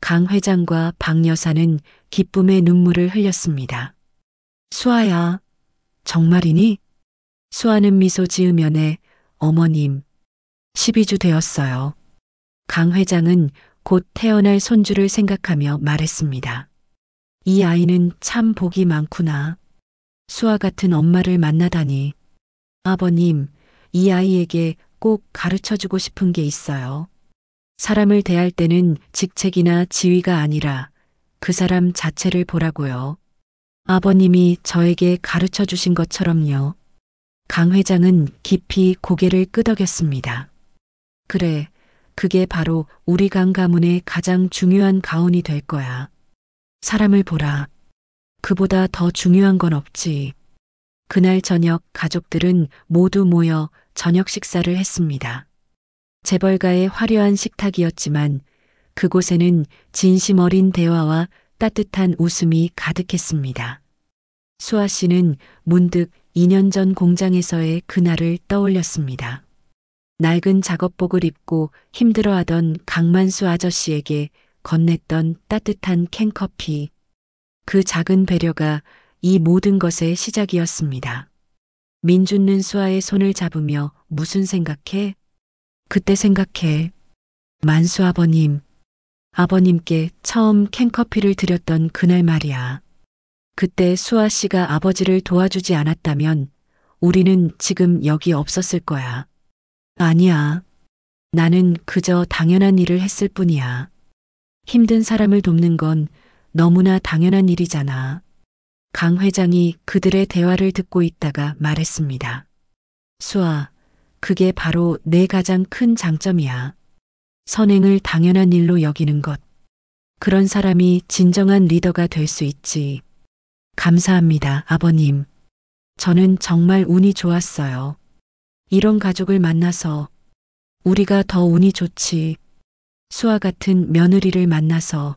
강 회장과 박 여사는 기쁨의 눈물을 흘렸습니다. 수아야, 정말이니? 수아는 미소 지으며 네, 어머님, 12주 되었어요. 강 회장은 곧 태어날 손주를 생각하며 말했습니다. 이 아이는 참 복이 많구나. 수아 같은 엄마를 만나다니. 아버님, 이 아이에게 꼭 가르쳐주고 싶은 게 있어요. 사람을 대할 때는 직책이나 지위가 아니라 그 사람 자체를 보라고요. 아버님이 저에게 가르쳐 주신 것처럼요. 강 회장은 깊이 고개를 끄덕였습니다. 그래, 그게 바로 우리 강 가문의 가장 중요한 가훈이 될 거야. 사람을 보라. 그보다 더 중요한 건 없지. 그날 저녁 가족들은 모두 모여 저녁 식사를 했습니다. 재벌가의 화려한 식탁이었지만 그곳에는 진심 어린 대화와 따뜻한 웃음이 가득했습니다. 수아 씨는 문득 2년 전 공장에서의 그날을 떠올렸습니다. 낡은 작업복을 입고 힘들어하던 강만수 아저씨에게 건넸던 따뜻한 캔커피. 그 작은 배려가 이 모든 것의 시작이었습니다. 민준는 수아의 손을 잡으며 무슨 생각해? 그때 생각해. 만수 아버님. 아버님께 처음 캔커피를 드렸던 그날 말이야. 그때 수아 씨가 아버지를 도와주지 않았다면 우리는 지금 여기 없었을 거야. 아니야. 나는 그저 당연한 일을 했을 뿐이야. 힘든 사람을 돕는 건 너무나 당연한 일이잖아. 강 회장이 그들의 대화를 듣고 있다가 말했습니다. 수아, 그게 바로 내 가장 큰 장점이야. 선행을 당연한 일로 여기는 것. 그런 사람이 진정한 리더가 될 수 있지. 감사합니다, 아버님. 저는 정말 운이 좋았어요. 이런 가족을 만나서 우리가 더 운이 좋지. 수아 같은 며느리를 만나서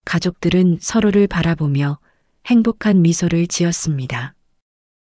가족들은 서로를 바라보며 행복한 미소를 지었습니다.